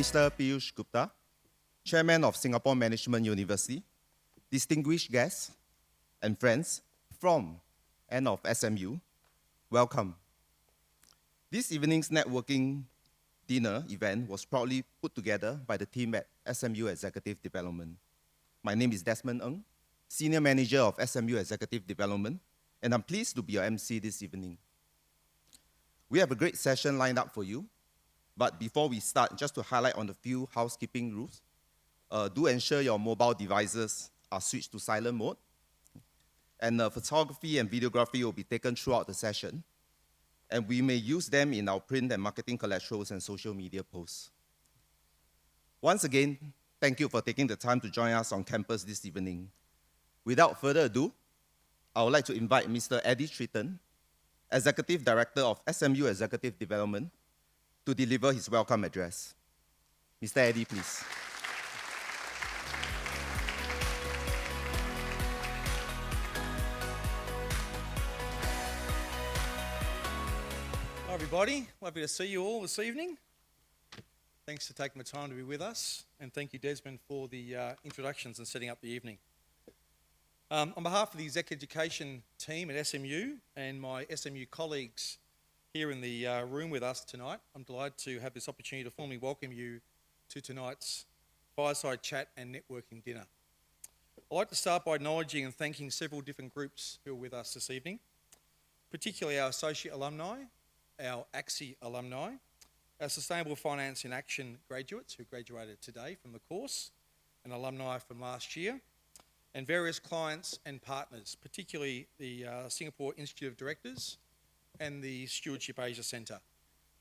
Mr. Piyush Gupta, Chairman of Singapore Management University, distinguished guests and friends from and of SMU, welcome. This evening's networking dinner event was proudly put together by the team at SMU Executive Development. My name is Desmond Ng, Senior Manager of SMU Executive Development, and I'm pleased to be your MC this evening. We have a great session lined up for you, but before we start, just to highlight on a few housekeeping rules. Do ensure your mobile devices are switched to silent mode, and photography and videography will be taken throughout the session, and we may use them in our print and marketing collaterals and social media posts. Once again, thank you for taking the time to join us on campus this evening. Without further ado, I would like to invite Mr. 𝗲𝗁𝗁𝗏, Executive Director of SMU Executive Development, to deliver his welcome address. Mr. Eddie, please. Hi everybody, lovely to see you all this evening. Thanks for taking the time to be with us, and thank you Desmond for the introductions and setting up the evening. On behalf of the Exec Education team at SMU and my SMU colleagues here in the room with us tonight, I'm delighted to have this opportunity to formally welcome you to tonight's fireside chat and networking dinner. I'd like to start by acknowledging and thanking several different groups who are with us this evening, particularly our associate alumni, our 𝗡𝗃𝗃 alumni, our Sustainable Finance in Action graduates who graduated today from the course, and alumni from last year, and various clients and partners, particularly the Singapore Institute of Directors and the 𝗡𝗃𝗃𝗏 Asia Centre.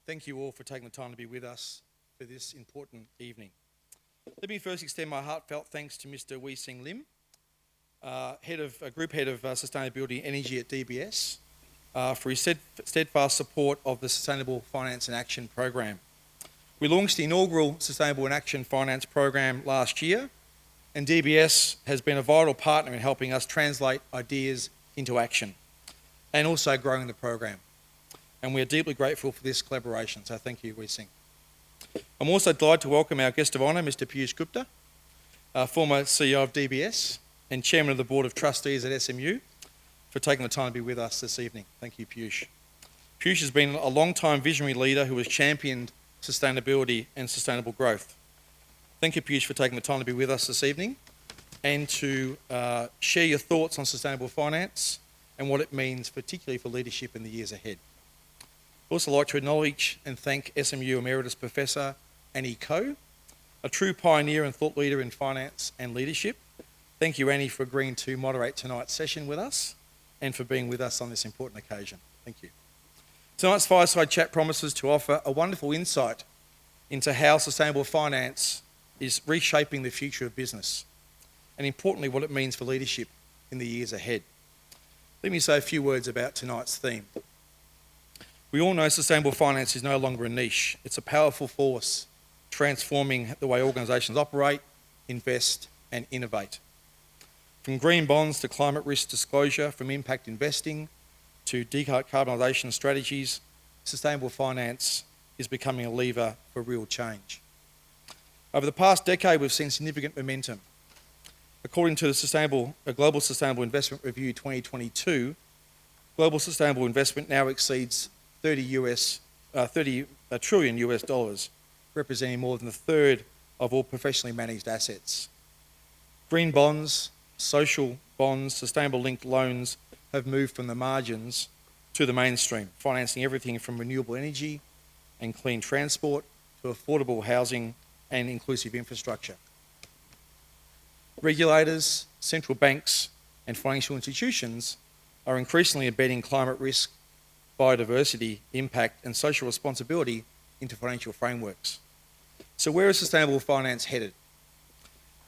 Thank you all for taking the time to be with us for this important evening. Let me first extend my heartfelt thanks to Mr. Wee Seng Lim, Group Head of Sustainability and Energy at DBS, for his steadfast support of the Sustainable Finance in Action program. We launched the inaugural Sustainable in Action Finance program last year, and DBS has been a vital partner in helping us translate ideas into action and also growing the program. And we are deeply grateful for this collaboration, so thank you, Wee Seng. I'm also delighted to welcome our guest of honour, Mr. Piyush Gupta, former CEO of DBS and Chairman of the Board of Trustees at SMU, for taking the time to be with us this evening. Thank you, Piyush. Piyush has been a long-time visionary leader who has championed sustainability and sustainable growth. Thank you, Piyush, for taking the time to be with us this evening and to share your thoughts on sustainable finance and what it means, particularly for leadership in the years ahead. I'd also like to acknowledge and thank SMU Emeritus Professor Annie Ko, a true pioneer and thought leader in finance and leadership. Thank you, Annie, for agreeing to moderate tonight's session with us and for being with us on this important occasion. Thank you. Tonight's fireside chat promises to offer a wonderful insight into how sustainable finance is reshaping the future of business, and importantly, what it means for leadership in the years ahead. Let me say a few words about tonight's theme. We all know sustainable finance is no longer a niche. It's a powerful force transforming the way organisations operate, invest and innovate. From green bonds to climate risk disclosure, from impact investing to decarbonisation strategies, sustainable finance is becoming a lever for real change. Over the past decade, we've seen significant momentum. According to the Global Sustainable Investment Review 2022, global sustainable investment now exceeds $30 trillion, representing more than a third of all professionally managed assets. Green bonds, social bonds, sustainable linked loans have moved from the margins to the mainstream, financing everything from renewable energy and clean transport to affordable housing and inclusive infrastructure. Regulators, central banks and financial institutions are increasingly embedding climate risk, biodiversity, impact and social responsibility into financial frameworks. So where is sustainable finance headed?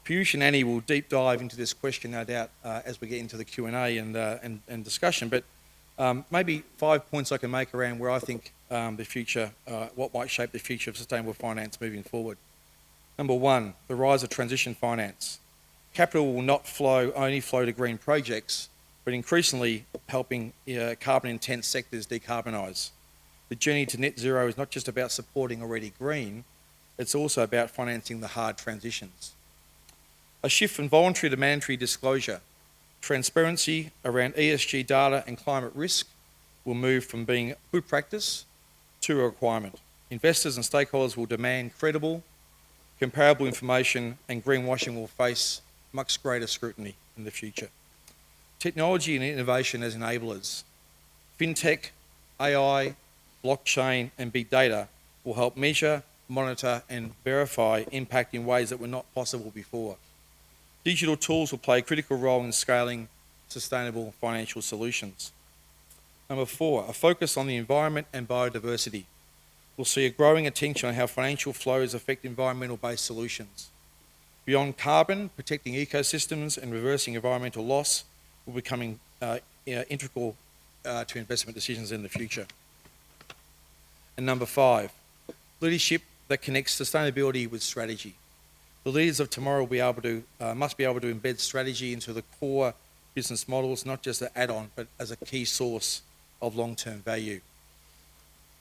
Piyush and Annie will deep dive into this question, no doubt, as we get into the Q&A and discussion, but maybe 5 points I can make around where I think the future, what might shape the future of sustainable finance moving forward. Number one, the rise of transition finance. Capital will not only flow to green projects, but increasingly helping carbon-intense sectors decarbonise. The journey to net zero is not just about supporting already green, it's also about financing the hard transitions. A shift from voluntary to mandatory disclosure, transparency around ESG data and climate risk will move from being good practice to a requirement. Investors and stakeholders will demand credible, comparable information, and greenwashing will face much greater scrutiny in the future. Technology and innovation as enablers. Fintech, AI, blockchain, and big data will help measure, monitor, and verify impact in ways that were not possible before. Digital tools will play a critical role in scaling sustainable financial solutions. Number 4, a focus on the environment and biodiversity. We'll see a growing attention on how financial flows affect environmental-based solutions. Beyond carbon, protecting ecosystems and reversing environmental loss will be becoming integral to investment decisions in the future. And number 5, leadership that connects sustainability with strategy. The leaders of tomorrow will be able to, must be able to embed strategy into the core business models, not just an add-on, but as a key source of long-term value.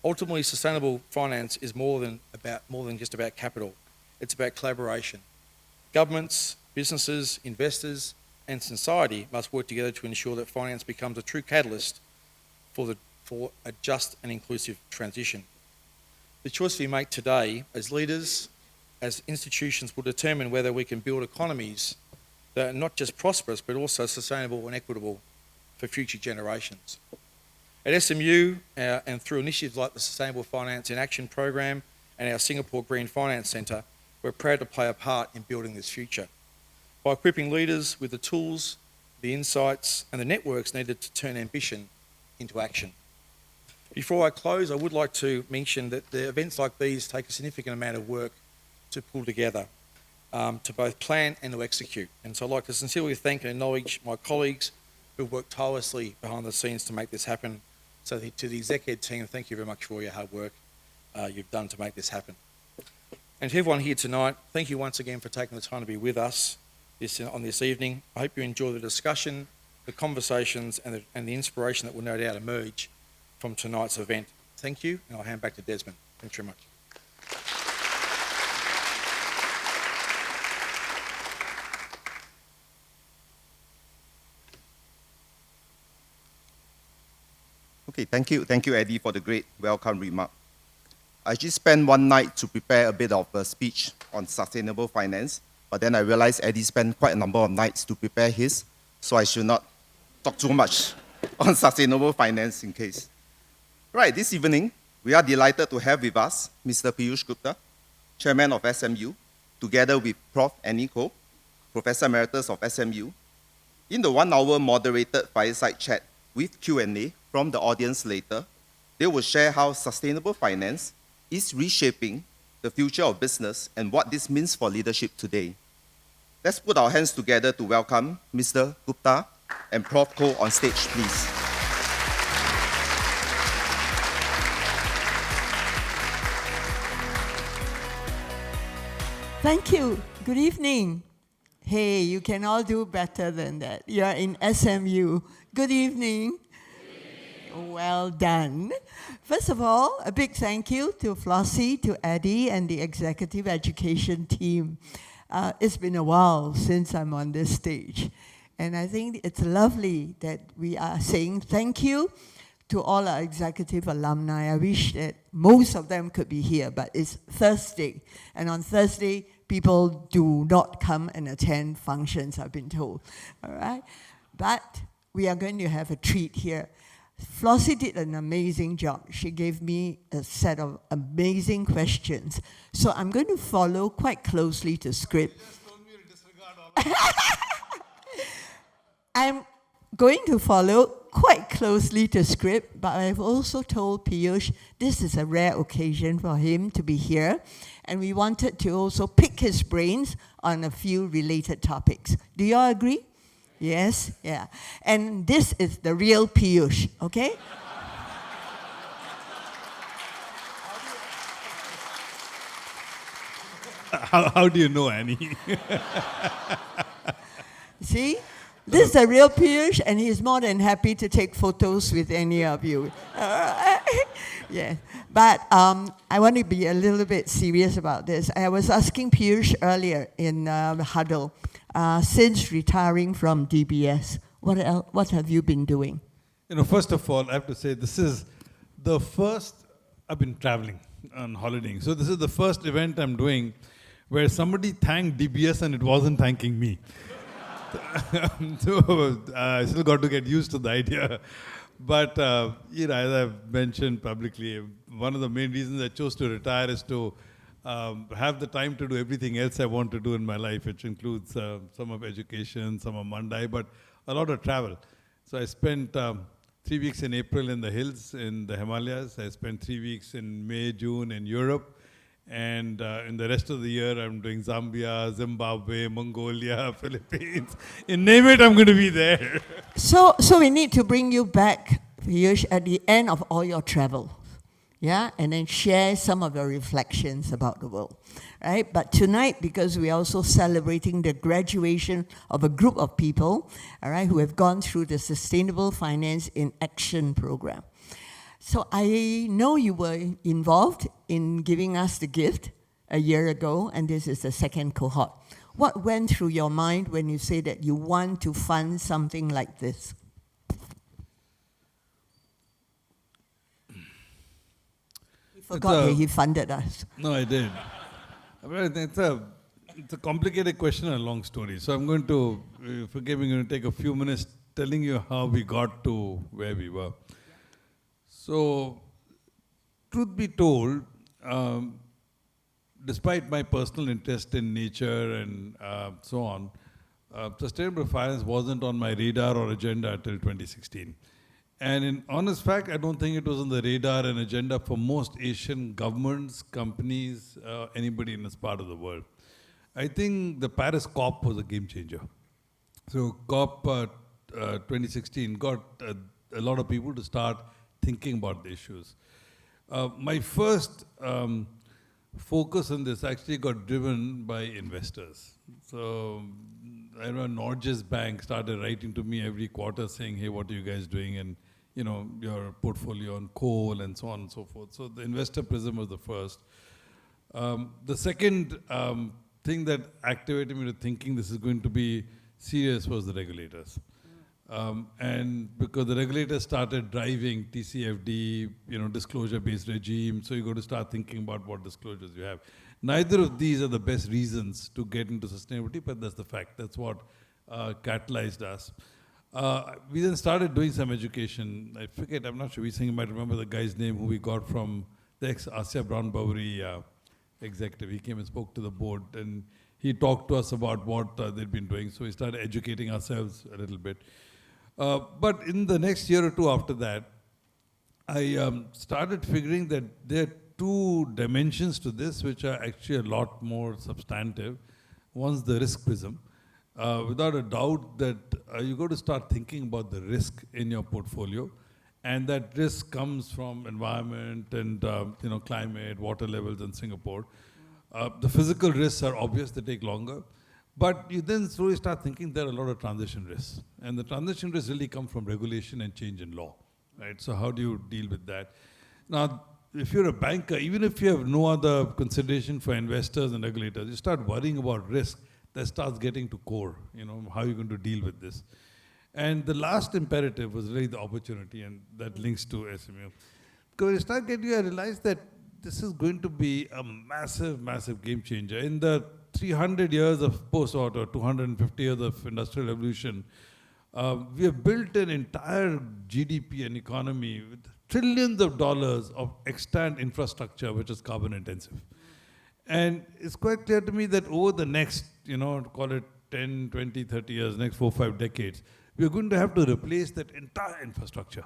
Ultimately, sustainable finance is more than just about capital. It's about collaboration. Governments, businesses, investors, and society must work together to ensure that finance becomes a true catalyst for a just and inclusive transition. The choice we make today as leaders, as institutions, will determine whether we can build economies that are not just prosperous, but also sustainable and equitable for future generations. At SMU, and through initiatives like the Sustainable Finance in Action program and our Singapore Green Finance Centre, we're proud to play a part in building this future. By equipping leaders with the tools, the insights, and the networks needed to turn ambition into action. Before I close, I would like to mention that the events like these take a significant amount of work to pull together, to both plan and to execute. And so I'd like to sincerely thank and acknowledge my colleagues who worked tirelessly behind the scenes to make this happen. So to the executive team, thank you very much for all your hard work you've done to make this happen. And to everyone here tonight, thank you once again for taking the time to be with us on this evening. I hope you enjoy the discussion, the conversations, and the inspiration that will no doubt emerge from tonight's event. Thank you, and I'll hand back to Desmond. Thanks very much. Okay, thank you, Eddie, for the great welcome remark. I just spent one night to prepare a bit of a speech on sustainable finance, but then I realized Eddie spent quite a number of nights to prepare his, so I should not talk too much on sustainable finance in case. Right, this evening, we are delighted to have with us Mr. Piyush Gupta, Chairman of SMU, together with Prof. Annie Koh, Professor Emeritus of SMU, in the 1-hour moderated fireside chat with Q&A from the audience later. They will share how sustainable finance is reshaping the future of business and what this means for leadership today. Let's put our hands together to welcome Mr. Gupta and Prof. Koh on stage, please. Thank you. Good evening. Hey, you can all do better than that. You are in SMU. Good evening. Well done. First of all, a big thank you to Flossie, to Eddie, and the executive education team. It's been a while since I'm on this stage. And I think it's lovely that we are saying thank you to all our executive alumni. I wish that most of them could be here, but it's Thursday. And on Thursday, people do not come and attend functions, I've been told. All right? But we are going to have a treat here. Flossie did an amazing job. She gave me a set of amazing questions. So I'm going to follow quite closely to script. You just told me to disregard all I'm going to follow quite closely to script, but I've also told Piyush this is a rare occasion for him to be here, and we wanted to also pick his brains on a few related topics. Do you all agree? Yes? Yeah. And this is the real Piyush, okay? How do you know, Annie? See? This is the real Piyush, and he's more than happy to take photos with any of you. Yeah, but I want to be a little bit serious about this. I was asking Piyush earlier in the huddle, since retiring from DBS, what have you been doing? First of all, I have to say this is the first, I've been traveling on holidaying. So this is the first event I'm doing where somebody thanked DBS and it wasn't thanking me. So I still got to get used to the idea. But, as I've mentioned publicly, one of the main reasons I chose to retire is to have the time to do everything else I want to do in my life, which includes some of education, some of Mandai, but a lot of travel. So I spent 3 weeks in April in the hills in the Himalayas. I spent 3 weeks in May, June in Europe. And in the rest of the year, I'm doing Zambia, Zimbabwe, Mongolia, Philippines. In name it, I'm going to be there. So we need to bring you back, Piyush, at the end of all your travel, yeah, and then share some of your reflections about the world, right? But tonight, because we're also celebrating the graduation of a group of people, all right, who have gone through the Sustainable Finance in Action program. So I know you were involved in giving us the gift a year ago, and this is the second cohort. What went through your mind when you say that you want to fund something like this? He forgot that he funded us. No, I did. But it's a complicated question and a long story. So I'm going to, forgive me, I'm going to take a few minutes telling you how we got to where we were. So, truth be told, despite my personal interest in nature and so on, sustainable finance wasn't on my radar or agenda until 2016. And in honest fact, I don't think it was on the radar and agenda for most Asian governments, companies, anybody in this part of the world. I think the Paris COP was a game changer. So COP 2016 got a lot of people to start thinking about the issues. My first focus on this actually got driven by investors. So I remember Norges Bank started writing to me every quarter saying, hey, what are you guys doing? And your portfolio on coal and so on and so forth. So the investor prism was the first. The second thing that activated me to thinking this is going to be serious was the regulators. And because the regulators started driving TCFD, disclosure-based regime, so you got to start thinking about what disclosures you have. Neither of these are the best reasons to get into sustainability, but that's the fact. That's what catalyzed us. We then started doing some education. I forget, I'm not sure, you might remember the guy's name who we got from the ex-Asya Brown Bowry executive. He came and spoke to the board, and he talked to us about what they'd been doing. So we started educating ourselves a little bit. But in the next year or two after that, I started figuring that there are two dimensions to this which are actually a lot more substantive. One's the risk prism. Without a doubt that you got to start thinking about the risk in your portfolio, and that risk comes from environment and climate, water levels in Singapore. The physical risks are obvious; they take longer. But you then slowly start thinking there are a lot of transition risks. And the transition risks really come from regulation and change in law, right? So how do you deal with that? Now, if you're a banker, even if you have no other consideration for investors and regulators, you start worrying about risk that starts getting to core, how are you going to deal with this? And the last imperative was really the opportunity, and that links to SMU. Because when you start getting, I realized that this is going to be a massive, massive game changer. In the 300 years of post-war, or 250 years of industrial revolution, we have built an entire GDP and economy with trillions of dollars of extant infrastructure, which is carbon intensive. And it's quite clear to me that over the next, call it 10, 20, 30 years, next 4, 5 decades, we're going to have to replace that entire infrastructure.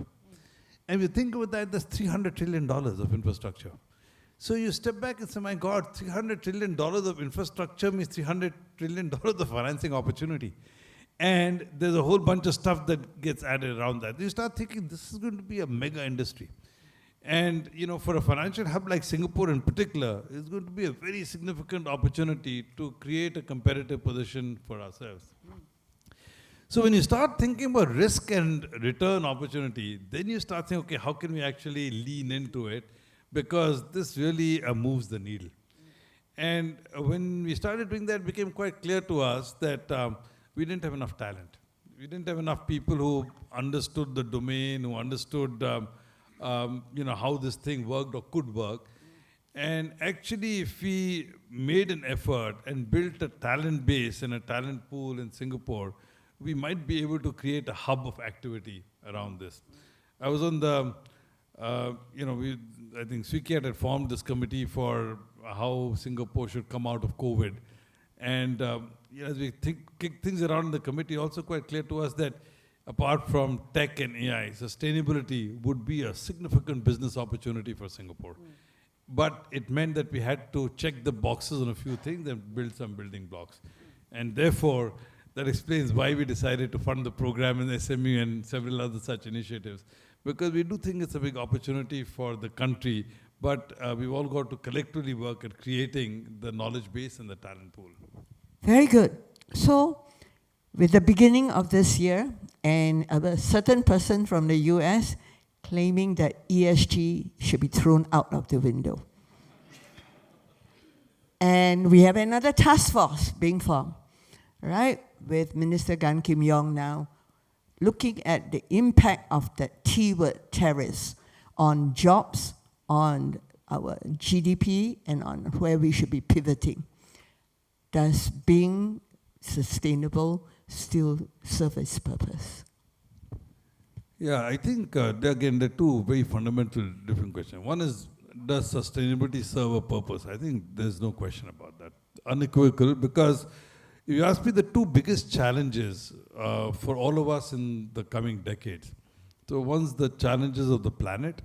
And if you think about that, that's $300 trillion of infrastructure. So you step back and say, my God, $300 trillion of infrastructure means $300 trillion of financing opportunity. And there's a whole bunch of stuff that gets added around that. You start thinking, this is going to be a mega industry. And for a financial hub like Singapore in particular, it's going to be a very significant opportunity to create a competitive position for ourselves. So when you start thinking about risk and return opportunity, then you start saying, okay, how can we actually lean into it? Because this really moves the needle. And when we started doing that, it became quite clear to us that we didn't have enough talent. We didn't have enough people who understood the domain, who understood how this thing worked or could work. And actually, if we made an effort and built a talent base and a talent pool in Singapore, we might be able to create a hub of activity around this. I was on the, I think 𝗡𝗃𝗏𝗃 had formed this committee for how Singapore should come out of COVID. And as we kick things around in the committee, also quite clear to us that apart from tech and AI, sustainability would be a significant business opportunity for Singapore. But it meant that we had to check the boxes on a few things and build some building blocks. And therefore, that explains why we decided to fund the program in SMU and several other such initiatives. Because we do think it's a big opportunity for the country, but we've all got to collectively work at creating the knowledge base and the talent pool. Very good. So, with the beginning of this year, and a certain person from the US claiming that ESG should be thrown out of the window. And we have another task force being formed, right, with Minister Gan Kim Yong now, looking at the impact of the T word tariffs on jobs, on our GDP, and on where we should be pivoting. Does being sustainable still serve its purpose? Yeah, I think, again, there are two very fundamental different questions. One is, does sustainability serve a purpose? I think there's no question about that. Unequivocal, because if you ask me the two biggest challenges for all of us in the coming decades. So one's the challenges of the planet.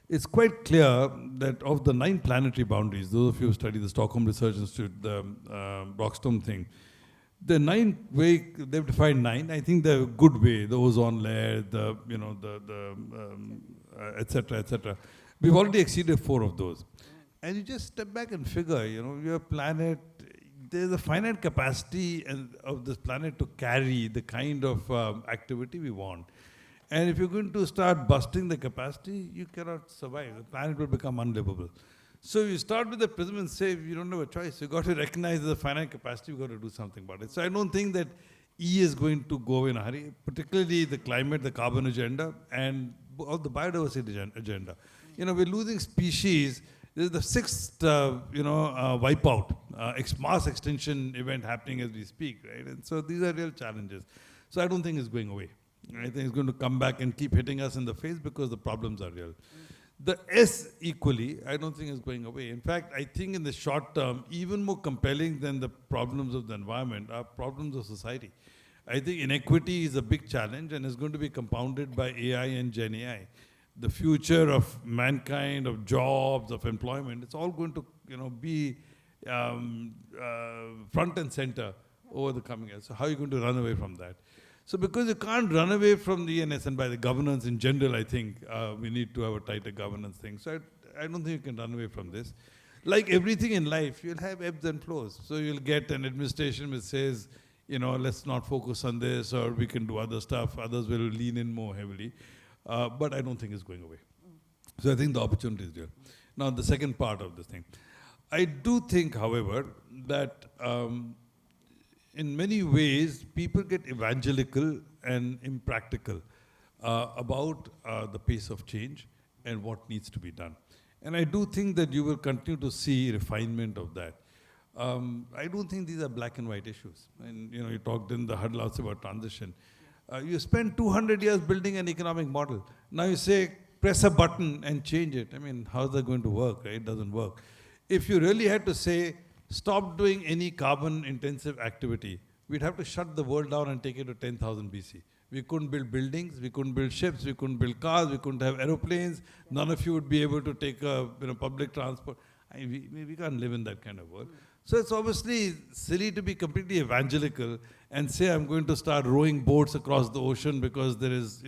It's quite clear that of the 9 planetary boundaries, those of you who study the Stockholm Research Institute, the Brockstone thing, the 9 way, they've defined 9, I think the good way, the ozone layer, et cetera. We've already exceeded 4 of those. And you just step back and figure, your planet, there's a finite capacity of this planet to carry the kind of activity we want. And if you're going to start busting the capacity, you cannot survive. The planet will become unlivable. So you start with the prism and say, you don't have a choice. You've got to recognize the finite capacity, you've got to do something about it. So I don't think that E is going to go in a hurry, particularly the climate, the carbon agenda, and all the biodiversity agenda. We're losing species. This is the 6th, wipeout, mass extinction event happening as we speak, right? And so these are real challenges. So I don't think it's going away. I think it's going to come back and keep hitting us in the face because the problems are real. The S equally, I don't think is going away. In fact, I think in the short term, even more compelling than the problems of the environment are problems of society. I think inequity is a big challenge and is going to be compounded by AI and Gen AI. The future of mankind, of jobs, of employment, it's all going to be front and center over the coming years. So how are you going to run away from that? So because you can't run away from the ENS and by the governance in general, I think we need to have a tighter governance thing. So I don't think you can run away from this. Like everything in life, you'll have ebbs and flows. So you'll get an administration which says, let's not focus on this, or we can do other stuff. Others will lean in more heavily. But I don't think it's going away. So I think the opportunity is there. Now, the second part of this thing. I do think, however, that in many ways, people get evangelical and impractical about the pace of change and what needs to be done. And I do think that you will continue to see refinement of that. I don't think these are black and white issues. And you talked in the huddle also about transition. You spend 200 years building an economic model. Now you say, press a button and change it. I mean, how's that going to work, right? It doesn't work. If you really had to say, stop doing any carbon-intensive activity, we'd have to shut the world down and take it to 10,000 BC. We couldn't build buildings, we couldn't build ships, we couldn't build cars, we couldn't have aeroplanes. None of you would be able to take public transport. We can't live in that kind of world. So it's obviously silly to be completely evangelical and say I'm going to start rowing boats across the ocean because there is,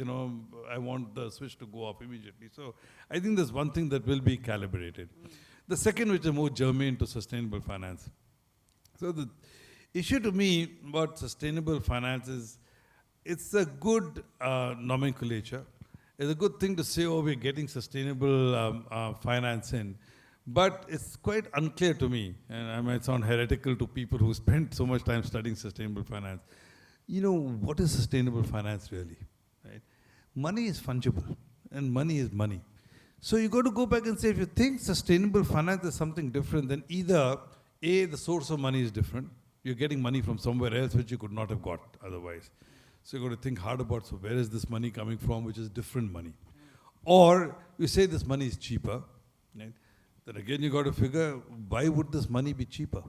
I want the switch to go off immediately. So I think there's one thing that will be calibrated. The second, which is more germane to sustainable finance. So the issue to me about sustainable finance is, it's a good nomenclature. It's a good thing to say, oh, we're getting sustainable finance in. But it's quite unclear to me, and I might sound heretical to people who spend so much time studying sustainable finance. You know, what is sustainable finance really? Right? Money is fungible, and money is money. So you got to go back and say, if you think sustainable finance is something different, then either A, the source of money is different. You're getting money from somewhere else which you could not have got otherwise. So you've got to think hard about, so where is this money coming from, which is different money? Or you say this money is cheaper, right? Then again you got to figure, why would this money be cheaper?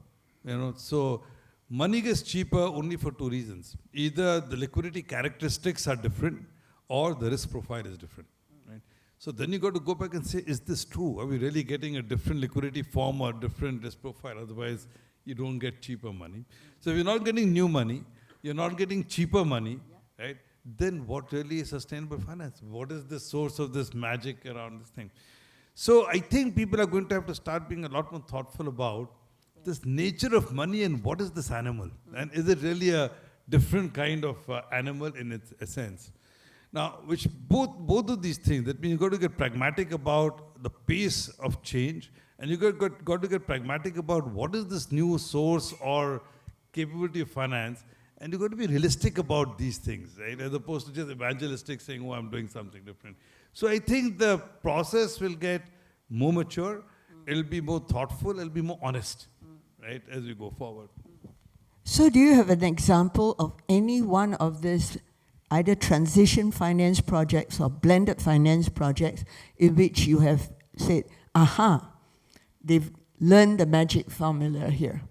You know, so money gets cheaper only for two reasons. Either the liquidity characteristics are different, or the risk profile is different. Right? So then you got to go back and say, is this true? Are we really getting a different liquidity form or different risk profile? Otherwise, you don't get cheaper money. So if you're not getting new money, you're not getting cheaper money, right? Then what really is sustainable finance? What is the source of this magic around this thing? So I think people are going to have to start being a lot more thoughtful about this nature of money and what is this animal? And is it really a different kind of animal in its essence? Now, which both of these things, that means you've got to get pragmatic about the pace of change, and you've got to get pragmatic about what is this new source or capability of finance, and you've got to be realistic about these things, right? As opposed to just evangelistic saying, oh, I'm doing something different. So I think the process will get more mature, it'll be more thoughtful, it'll be more honest, right, as we go forward. So do you have an example of any one of these either transition finance projects or blended finance projects in which you have said, aha, they've learned the magic formula here?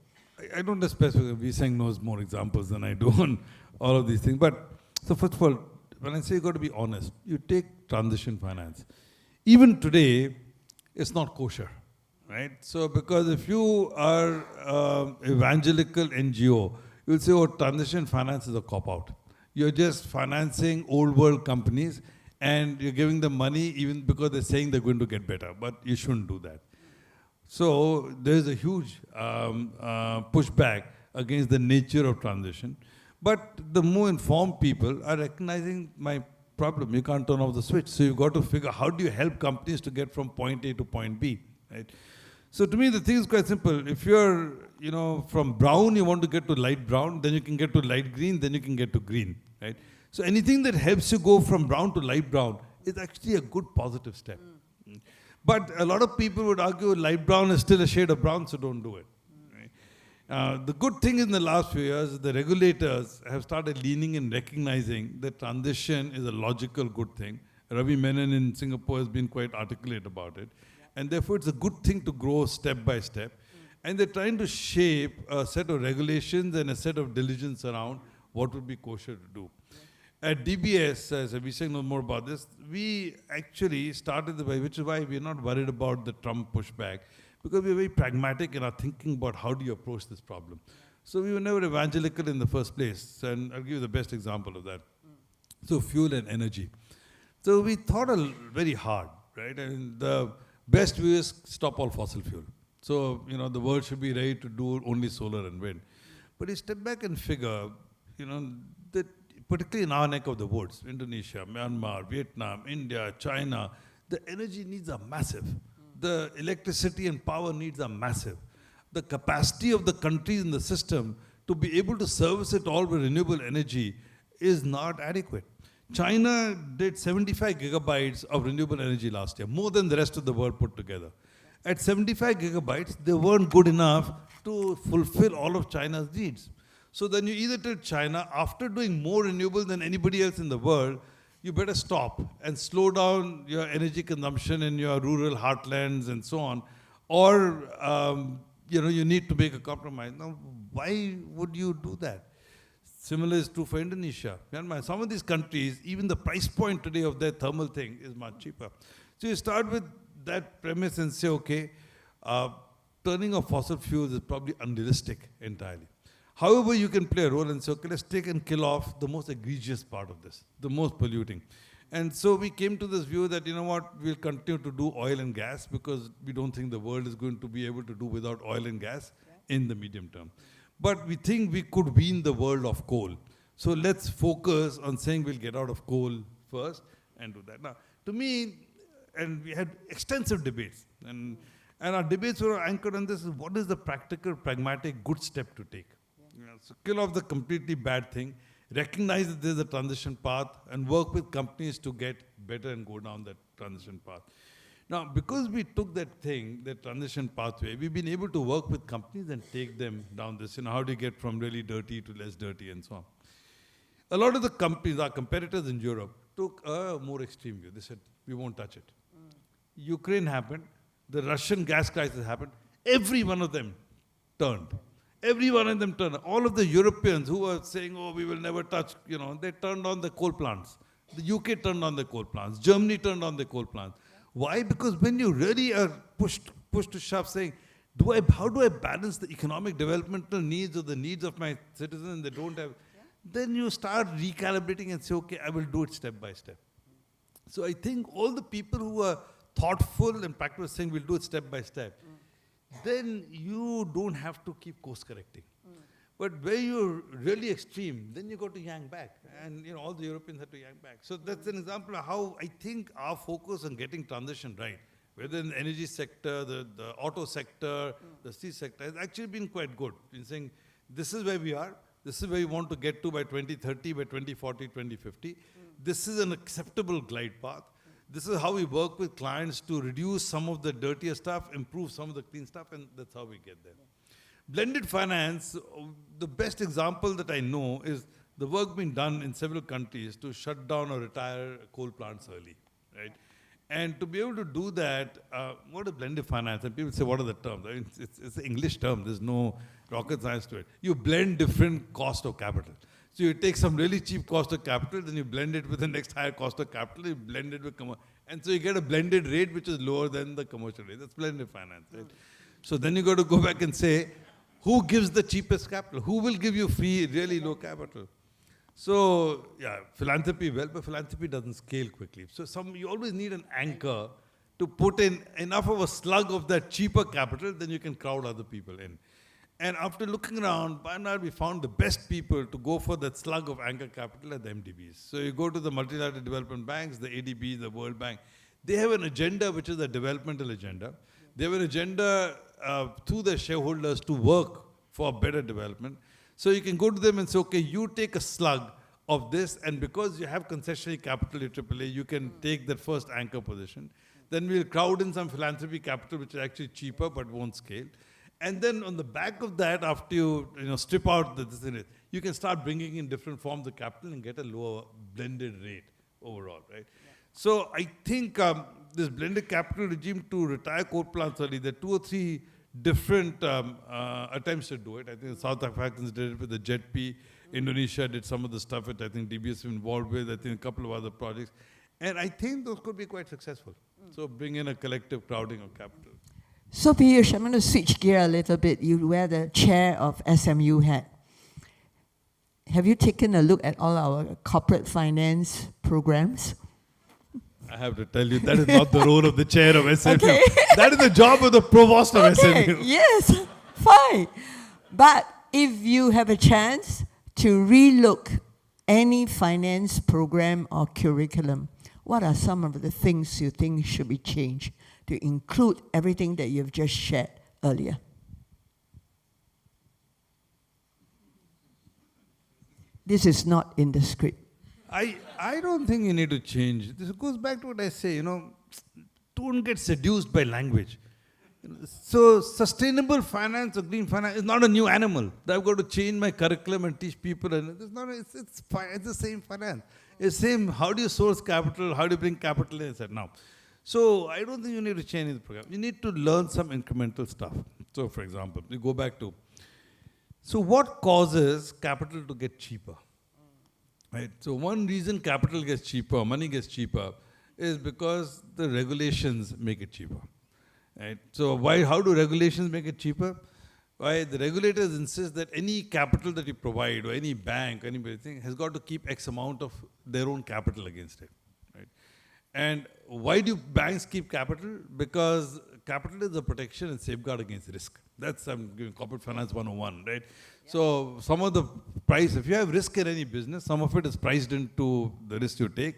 I don't know specifically, Visang knows more examples than I do on all of these things. But, so first of all, when I say you've got to be honest, you take transition finance. Even today, it's not kosher, right? So because if you are evangelical NGO, you'll say, oh, transition finance is a cop-out. You're just financing old world companies and you're giving them money even because they're saying they're going to get better, but you shouldn't do that. So there's a huge pushback against the nature of transition. But the more informed people are recognizing my problem. You can't turn off the switch. So you've got to figure how do you help companies to get from point A to point B, right? So to me, the thing is quite simple. If you're, from brown, you want to get to light brown, then you can get to light green, then you can get to green, right? So anything that helps you go from brown to light brown is actually a good positive step. But a lot of people would argue light brown is still a shade of brown, so don't do it. Right? The good thing in the last few years, the regulators have started leaning and recognizing that transition is a logical good thing. Ravi Menon in Singapore has been quite articulate about it. And therefore, it's a good thing to grow step by step. And they're trying to shape a set of regulations and a set of diligence around what would be kosher to do. At DBS, as Abhishek knows more about this, we actually started the way, which is why we're not worried about the Trump pushback, because we're very pragmatic in our thinking about how do you approach this problem. So we were never evangelical in the first place, and I'll give you the best example of that. So fuel and energy. So we thought very hard, right? And the best view is stop all fossil fuel. So, the world should be ready to do only solar and wind. But you step back and figure, that particularly in our neck of the woods, Indonesia, Myanmar, Vietnam, India, China, the energy needs are massive. The electricity and power needs are massive. The capacity of the countries in the system to be able to service it all with renewable energy is not adequate. China did 75 gigabytes of renewable energy last year, more than the rest of the world put together. At 75 gigabytes, they weren't good enough to fulfill all of China's needs. So then you either tell China, after doing more renewable than anybody else in the world, you better stop and slow down your energy consumption in your rural heartlands and so on, or you need to make a compromise. Now, why would you do that? Similar is true for Indonesia. Myanmar. Some of these countries, even the price point today of their thermal thing is much cheaper. So you start with that premise and say, okay, turning off fossil fuels is probably unrealistic entirely. However, you can play a role and say, okay, let's take and kill off the most egregious part of this, the most polluting. And so we came to this view that, we'll continue to do oil and gas because we don't think the world is going to be able to do without oil and gas in the medium term. But we think we could wean the world of coal. So let's focus on saying we'll get out of coal first and do that. Now, to me, and we had extensive debates, and our debates were anchored on this: what is the practical, pragmatic, good step to take? So kill off the completely bad thing, recognize that there's a transition path, and work with companies to get better and go down that transition path. Now, because we took that thing, that transition pathway, we've been able to work with companies and take them down this, how do you get from really dirty to less dirty and so on. A lot of the companies, our competitors in Europe, took a more extreme view. They said, we won't touch it. Ukraine happened, the Russian gas crisis happened, every one of them turned. Every one of them turned. All of the Europeans who were saying, oh, we will never touch, they turned on the coal plants. The UK turned on the coal plants. Germany turned on the coal plants. Why? Because when you really are pushed to shove saying, how do I balance the economic developmental needs or the needs of my citizens they don't have, then you start recalibrating and say, okay, I will do it step by step. So I think all the people who are thoughtful and practical saying we'll do it step by step, then you don't have to keep course correcting. But where you're really extreme, then you got to yank back. And all the Europeans had to yank back. So that's an example of how I think our focus on getting transition right, whether in the energy sector, the auto sector, the steel sector, has actually been quite good in saying, this is where we are, this is where we want to get to by 2030, by 2040, 2050. This is an acceptable glide path. This is how we work with clients to reduce some of the dirtier stuff, improve some of the clean stuff, and that's how we get there. Blended finance, the best example that I know is the work being done in several countries to shut down or retire coal plants early, right? And to be able to do that, what is blended finance? And people say, what are the terms? I mean, it's an English term. There's no rocket science to it. You blend different cost of capital. So you take some really cheap cost of capital, then you blend it with the next higher cost of capital, you blend it with commercial. And so you get a blended rate which is lower than the commercial rate. That's blended finance, right? So then you got to go back and say, who gives the cheapest capital? Who will give you free, really low capital? So, yeah, philanthropy, but philanthropy doesn't scale quickly. So you always need an anchor to put in enough of a slug of that cheaper capital, then you can crowd other people in. And after looking around, by and large, we found the best people to go for that slug of anchor capital at the MDBs. So you go to the multilateral development banks, the ADB, the World Bank. They have an agenda which is a developmental agenda. They have an agenda to their shareholders to work for better development. So you can go to them and say, okay, you take a slug of this, and because you have concessionary capital at AAA, you can take that first anchor position. Then we'll crowd in some philanthropy capital, which is actually cheaper but won't scale. And then on the back of that, after you strip out this in it, you can start bringing in different forms of capital and get a lower blended rate overall, right? Yeah. So I think this blended capital regime to retire coal plants early, there are 2 or 3 different attempts to do it. I think the South Africans did it with the JETP. Indonesia did some of the stuff that I think DBS is involved with. I think a couple of other projects. And I think those could be quite successful. So bring in a collective crowding of capital. So Piyush, I'm going to switch gear a little bit. You wear the chair of SMU hat. Have you taken a look at all our corporate finance programs? I have to tell you, that is not the role of the chair of SMU. Okay. That is the job of the provost of SMU. Yes, fine. But if you have a chance to relook any finance program or curriculum, what are some of the things you think should be changed to include everything that you've just shared earlier? This is not in the script. I don't think you need to change. This goes back to what I say, don't get seduced by language. So sustainable finance or green finance is not a new animal. I've got to change my curriculum and teach people. And it's the same finance. It's the same, how do you source capital? How do you bring capital in? Now. So I don't think you need to change the program. You need to learn some incremental stuff. So for example, you go back to, so what causes capital to get cheaper? Right? So one reason capital gets cheaper, money gets cheaper, is because the regulations make it cheaper. Right? So how do regulations make it cheaper? Why the regulators insist that any capital that you provide, or any bank, anybody has got to keep X amount of their own capital against it. Right? And why do banks keep capital? Because capital is a protection and safeguard against risk. That's, I'm giving corporate finance 101, right? Yeah. So some of the price, if you have risk in any business, some of it is priced into the risk you take.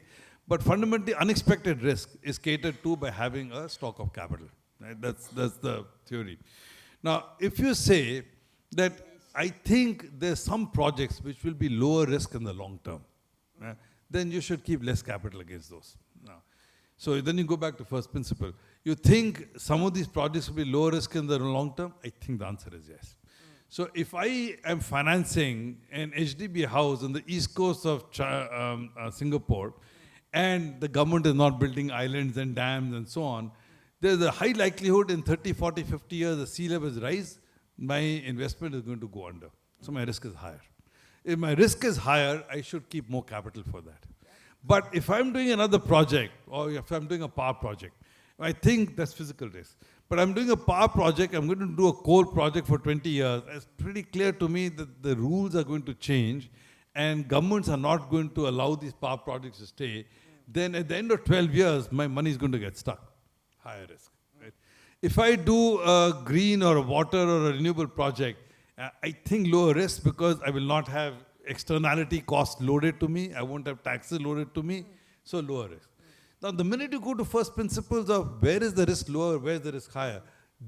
But fundamentally, unexpected risk is catered to by having a stock of capital. Right? That's the theory. Now, if you say that I think there's some projects which will be lower risk in the long term, then you should keep less capital against those. Now, so then you go back to first principle. You think some of these projects will be lower risk in the long term? I think the answer is yes. So if I am financing an HDB house on the east coast of Singapore, and the government is not building islands and dams and so on, there's a high likelihood in 30, 40, 50 years the sea levels rise, my investment is going to go under. So my risk is higher. If my risk is higher, I should keep more capital for that. But if I'm doing another project, or if I'm doing a power project, I think that's physical risk. But I'm doing a power project, I'm going to do a coal project for 20 years. It's pretty clear to me that the rules are going to change and governments are not going to allow these power projects to stay. Then at the end of 12 years, my money is going to get stuck. Higher risk. Right? If I do a green or a water or a renewable project, I think lower risk because I will not have externality costs loaded to me. I won't have taxes loaded to me. So lower risk. Now, the minute you go to first principles of where is the risk lower, where is the risk higher,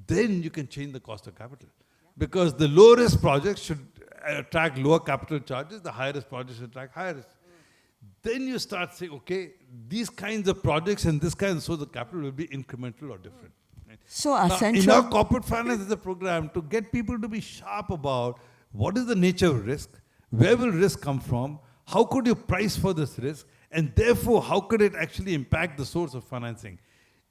then you can change the cost of capital. Because the low risk projects should attract lower capital charges, the high risk projects should attract higher risk. Then you start saying, okay, these kinds of projects and this kind of source of capital will be incremental or different. Right? So now, essential. in our corporate finance is a program to get people to be sharp about what is the nature of risk, where will risk come from, how could you price for this risk, and therefore how could it actually impact the source of financing.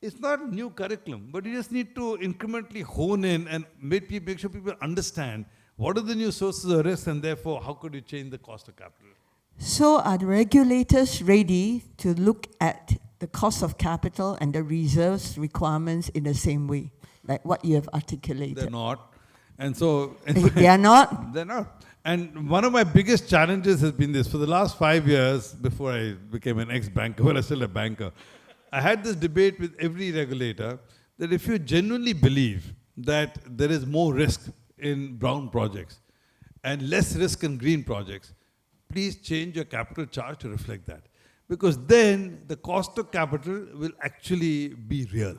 It's not a new curriculum, but you just need to incrementally hone in and make sure people understand what are the new sources of risk and therefore how could you change the cost of capital. So are the regulators ready to look at the cost of capital and the reserves requirements in the same way, like what you have articulated? They're not. And so... They are not? They're not. And one of my biggest challenges has been this. For the last 5 years, before I became an ex-banker, well, I'm still a banker, I had this debate with every regulator that if you genuinely believe that there is more risk in brown projects and less risk in green projects, please change your capital charge to reflect that. Because then the cost of capital will actually be real.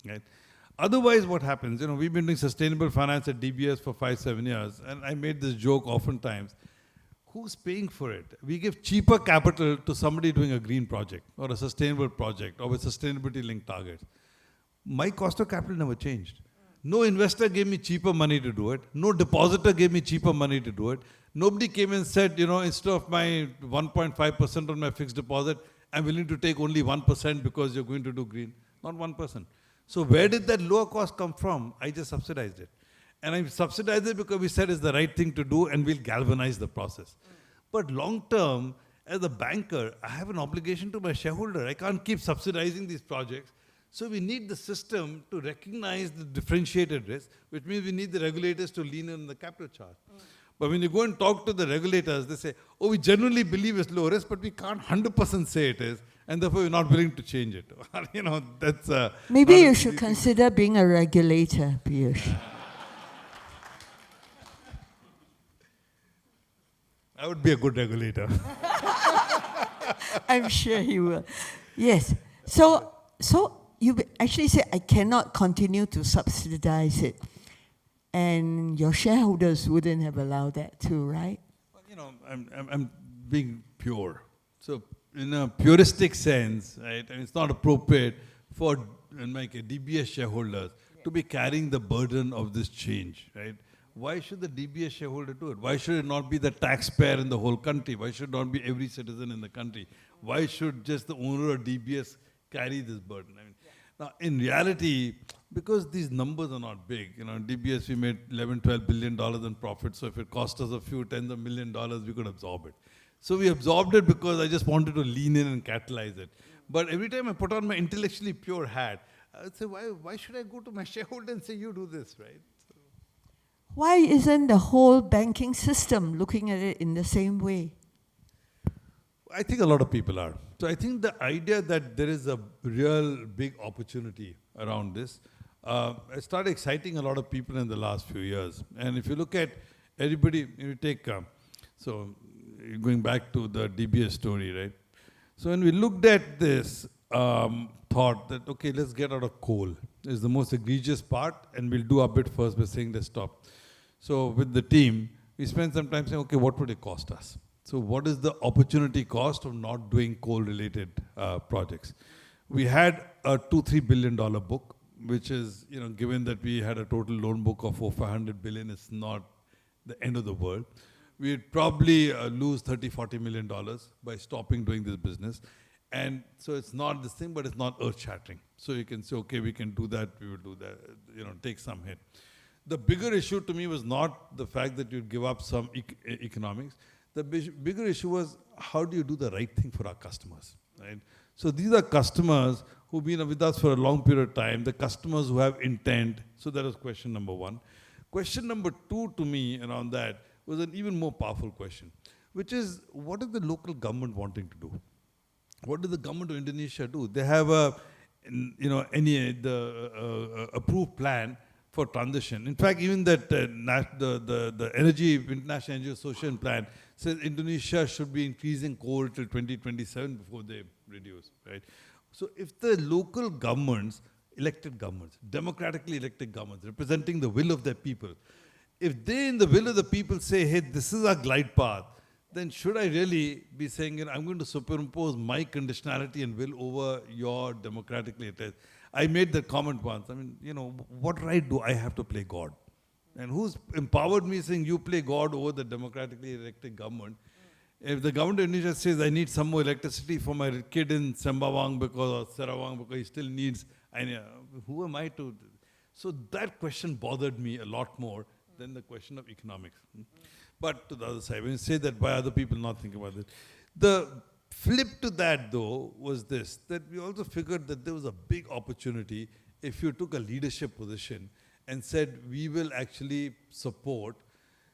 Right? Otherwise, what happens? You know, we've been doing sustainable finance at DBS for 5-7 years, and I made this joke oftentimes. Who's paying for it? We give cheaper capital to somebody doing a green project or a sustainable project or with sustainability-linked targets. My cost of capital never changed. No investor gave me cheaper money to do it. No depositor gave me cheaper money to do it. Nobody came and said, you know, instead of my 1.5% on my fixed deposit, I'm willing to take only 1% because you're going to do green. Not 1%. So where did that lower cost come from? I just subsidized it. And I subsidized it because we said it's the right thing to do and we'll galvanize the process. But long term, as a banker, I have an obligation to my shareholder. I can't keep subsidizing these projects. So we need the system to recognize the differentiated risk, which means we need the regulators to lean in on the capital charge. But when you go and talk to the regulators, they say, oh, we genuinely believe it's low risk, but we can't 100% say it is, and therefore we're not willing to change it. You know, that's... Maybe you should consider being a regulator, Piyush. I would be a good regulator. I'm sure he will. Yes. So you actually say, I cannot continue to subsidize it. And your shareholders wouldn't have allowed that too, right? Well, you know, I'm being pure. So in a puristic sense, right, and it's not appropriate for like a DBS shareholders to be carrying the burden of this change, right? Why should the DBS shareholder do it? Why should it not be the taxpayer in the whole country? Why should it not be every citizen in the country? Why should just the owner of DBS carry this burden? I mean, now, in reality, because these numbers are not big, you know, DBS, we made $11-12 billion in profit, so if it cost us a few tens of million dollars, we could absorb it. So we absorbed it because I just wanted to lean in and catalyze it. But every time I put on my intellectually pure hat, I would say, why should I go to my shareholder and say, you do this, right? So why isn't the whole banking system looking at it in the same way? I think a lot of people are. So I think the idea that there is a real big opportunity around this, started exciting a lot of people in the last few years. And if you look at everybody, you take, so going back to the DBS story, right? So when we looked at this, thought that, okay, let's get out of coal is the most egregious part, and we'll do our bit first by saying, let's stop. So with the team, we spent some time saying, okay, what would it cost us? So what is the opportunity cost of not doing coal-related projects? We had a $2-3 billion book, which is, given that we had a total loan book of over $500 billion, it's not the end of the world. We'd probably lose $30-40 million by stopping doing this business. And so it's not this thing, but it's not earth-shattering. So you can say, okay, we can do that, we will do that, take some hit. The bigger issue to me was not the fact that you'd give up some economics. The bigger issue was, how do you do the right thing for our customers, right? So these are customers who've been with us for a long period of time, the customers who have intent. So that was question number one. Question number two to me around that was an even more powerful question, which is, what is the local government wanting to do? What does the government of Indonesia do? They have the approved plan for transition. In fact, even that the International Energy Association plan says Indonesia should be increasing coal till 2027 before they reduce, right? So if the local governments, elected governments, democratically elected governments, representing the will of their people, if they in the will of the people say, hey, this is our glide path, then should I really be saying, I'm going to superimpose my conditionality and will over your democratically elected? I made that comment once. I mean, what right do I have to play God? And who's empowered me saying you play God over the democratically elected government? If the government of Indonesia says I need some more electricity for my kid in Sembawang or Sarawang because he still needs, who am I to? So that question bothered me a lot more than the question of economics. But to the other side, when you say that, why other people not thinking about it? The flip to that, though, was this, that we also figured that there was a big opportunity if you took a leadership position and said, we will actually support.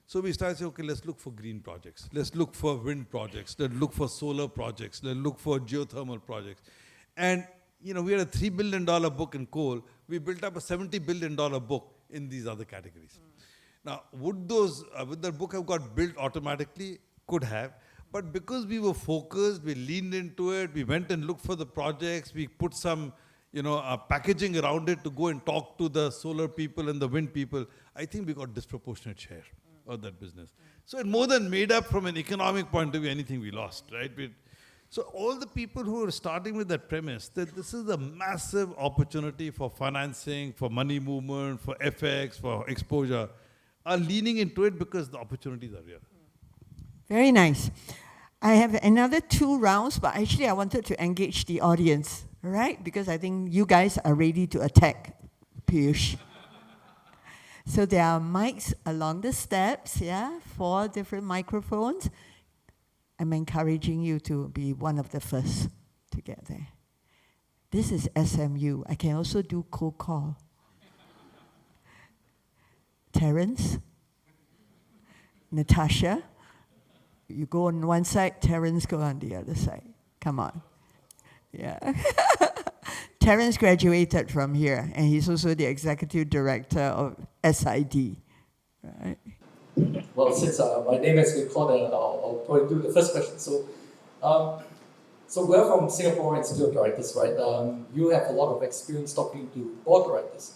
So we started saying, okay, let's look for green projects. Let's look for wind projects. Let's look for solar projects. Let's look for geothermal projects. And, we had a $3 billion book in coal. We built up a $70 billion book in these other categories. Now, would that book have got built automatically? Could have. But because we were focused, we leaned into it, we went and looked for the projects, we put some, packaging around it to go and talk to the solar people and the wind people, I think we got disproportionate share of that business. So it more than made up from an economic point of view anything we lost, right? So all the people who are starting with that premise, that this is a massive opportunity for financing, for money movement, for FX, for exposure, are leaning into it because the opportunities are real. Very nice. I have another 2 rounds, but actually I wanted to engage the audience, right? Because I think you guys are ready to attack Piyush. So there are mics along the steps, 4 different microphones. I'm encouraging you to be one of the first to get there. This is SMU. I can also do cold call. Terence, Natasha, you go on one side, Terence go on the other side. Come on. Yeah. Terence graduated from here, and he's also the executive director of SID. Right? Well, since my name has been called, I'll probably do the first question. So we're from Singapore Institute of Directors, right? You have a lot of experience talking to board directors.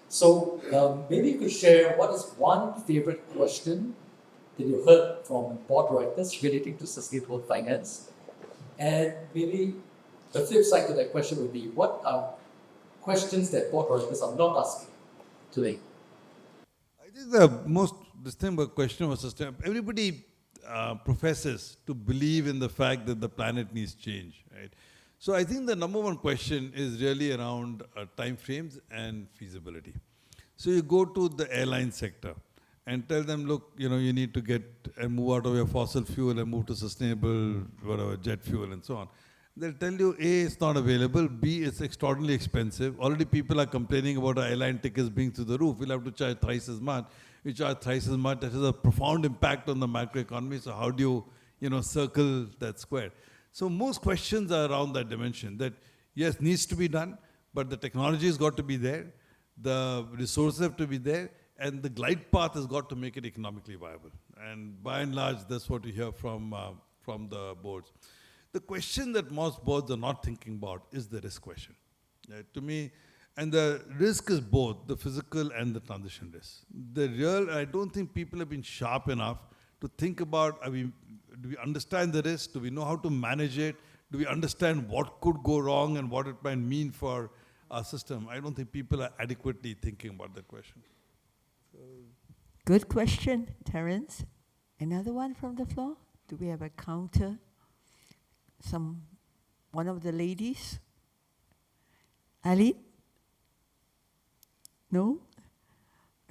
So maybe you could share what is one favorite question that you heard from board directors relating to sustainable finance, and maybe the flip side to that question would be, what are questions that board directors are not asking today? I think the most distinct question was sustainable. Everybody professes to believe in the fact that the planet needs change, right? So I think the number one question is really around time frames and feasibility. So you go to the airline sector and tell them, look, you need to get and move out of your fossil fuel and move to sustainable, whatever, jet fuel and so on. They'll tell you, A, it's not available, B, it's extraordinarily expensive. Already people are complaining about our airline tickets being through the roof. We'll have to charge thrice as much. We charge thrice as much. That has a profound impact on the macroeconomy. So how do you, circle that square? So most questions are around that dimension, that yes, needs to be done, but the technology has got to be there. the resources have to be there, and the glide path has got to make it economically viable. And by and large, that's what you hear from the boards. The question that most boards are not thinking about is the risk question. To me, and the risk is both the physical and the transition risk. I don't think people have been sharp enough to think about, do we understand the risk? Do we know how to manage it? Do we understand what could go wrong and what it might mean for our system? I don't think people are adequately thinking about that question. Good question, Terence. Another one from the floor? Do we have a counter? One of the ladies? Ali? No?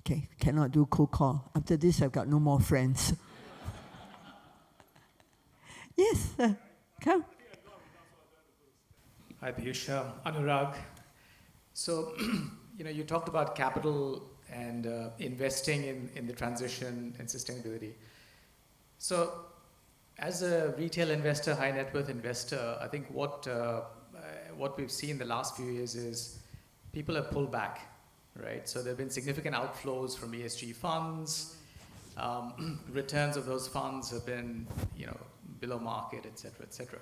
Okay, cannot do cold call. After this, I've got no more friends. Yes, come. Hi, Piyush. Anurag. So, you talked about capital and investing in the transition and sustainability. So, as a retail investor, high net worth investor, I think what we've seen the last few years is people have pulled back, right? So there have been significant outflows from ESG funds. Returns of those funds have been, below market, et cetera, et cetera.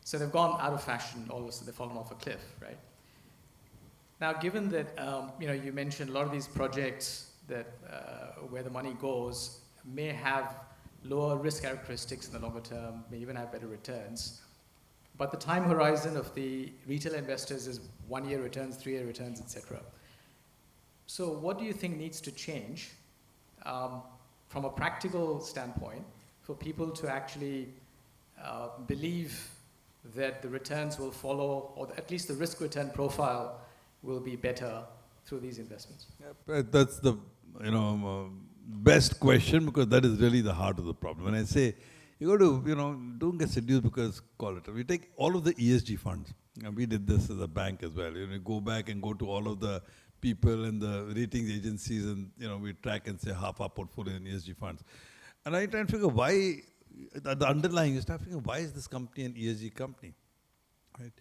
So they've gone out of fashion, all of a sudden they've fallen off a cliff, right? Now, given that, you mentioned a lot of these projects that where the money goes may have lower risk characteristics in the longer term, may even have better returns. But the time horizon of the retail investors is 1 year returns, 3 year returns, et cetera. So what do you think needs to change from a practical standpoint for people to actually believe that the returns will follow, or at least the risk return profile will be better through these investments? Yeah, that's the best question, because that is really the heart of the problem. When I say you got to don't get seduced because call it. We take all of the ESG funds, and we did this as a bank as well. Go back and go to all of the people and the ratings agencies, and we track and say half our portfolio in ESG funds. And I try and figure why the underlying is why is this company an ESG company, right?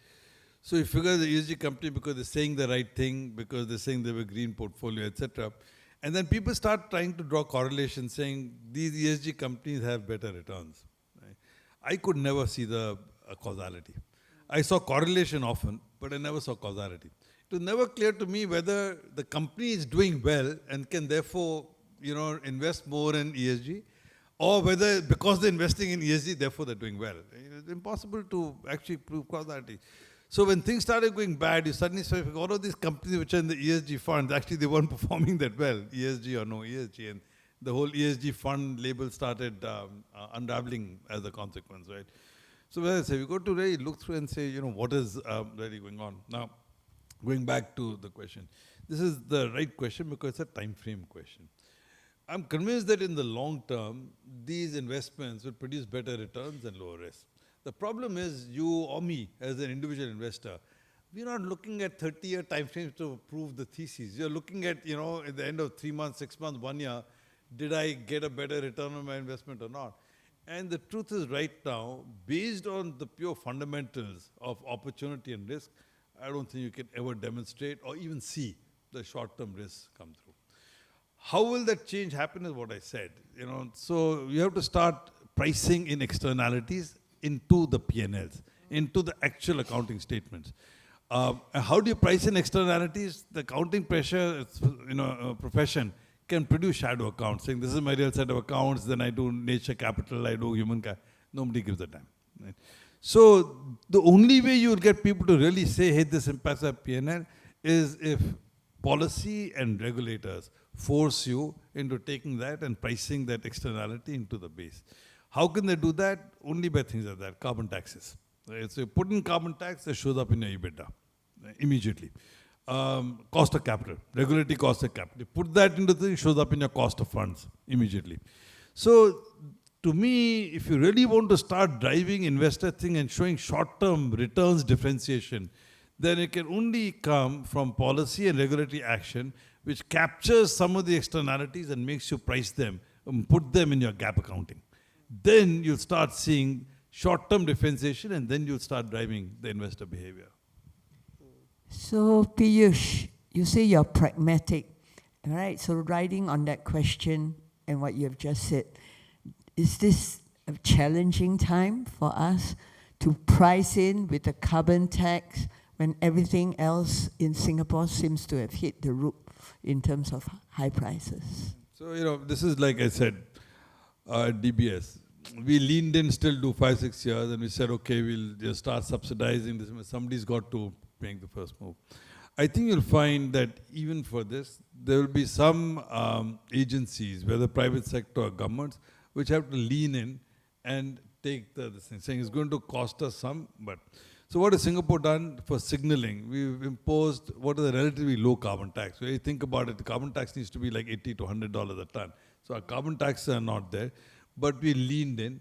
So you figure the ESG company because they're saying the right thing, because they're saying they have a green portfolio, etc. And then people start trying to draw correlations, saying these ESG companies have better returns. Right? I could never see the causality. I saw correlation often, but I never saw causality. It was never clear to me whether the company is doing well and can therefore, invest more in ESG, or whether because they're investing in ESG, therefore they're doing well. It's impossible to actually prove causality. So when things started going bad, you suddenly started all of these companies which are in the ESG funds, actually they weren't performing that well, ESG or no ESG, and the whole ESG fund label started unraveling as a consequence, right? So as I say, we got to really look through and say, what is really going on. Now, going back to the question, this is the right question because it's a time frame question. I'm convinced that in the long term, these investments will produce better returns and lower risk. The problem is you or me as an individual investor, we're not looking at 30-year time frames to prove the thesis. You're looking at, at the end of 3 months, 6 months, 1 year, did I get a better return on my investment or not? And the truth is right now, based on the pure fundamentals of opportunity and risk, I don't think you can ever demonstrate or even see the short-term risks come through. How will that change happen is what I said. So you have to start pricing in externalities into the P&Ls, into the actual accounting statements. How do you price in externalities? The accounting pressure, profession can produce shadow accounts, saying this is my real set of accounts, then I do nature capital, I do human capital. Nobody gives a damn. Right? So the only way you will get people to really say, hey, this impacts our P&L is if policy and regulators force you into taking that and pricing that externality into the base. How can they do that? Only by things like that, carbon taxes. Right? So you put in carbon tax, it shows up in your EBITDA immediately. Cost of capital, regulatory cost of capital. You put that into the thing, it shows up in your cost of funds immediately. So to me, if you really want to start driving investor thing and showing short-term returns differentiation, then it can only come from policy and regulatory action which captures some of the externalities and makes you price them and put them in your gap accounting. Then you'll start seeing short-term differentiation, and then you'll start driving the investor behavior. So Piyush, you say you're pragmatic, all right? So riding on that question and what you have just said, is this a challenging time for us to price in with the carbon tax when everything else in Singapore seems to have hit the roof in terms of high prices? So, this is like I said, DBS. We leaned in still to 5-6 years and we said, okay, we'll just start subsidizing this. Somebody's got to make the first move. I think you'll find that even for this, there will be some agencies, whether private sector or governments, which have to lean in and take this thing, saying it's going to cost us some, but. So what has Singapore done for signaling? We've imposed what is a relatively low carbon tax. When you think about it, the carbon tax needs to be like $80 to $100 a ton. So our carbon taxes are not there, but we leaned in.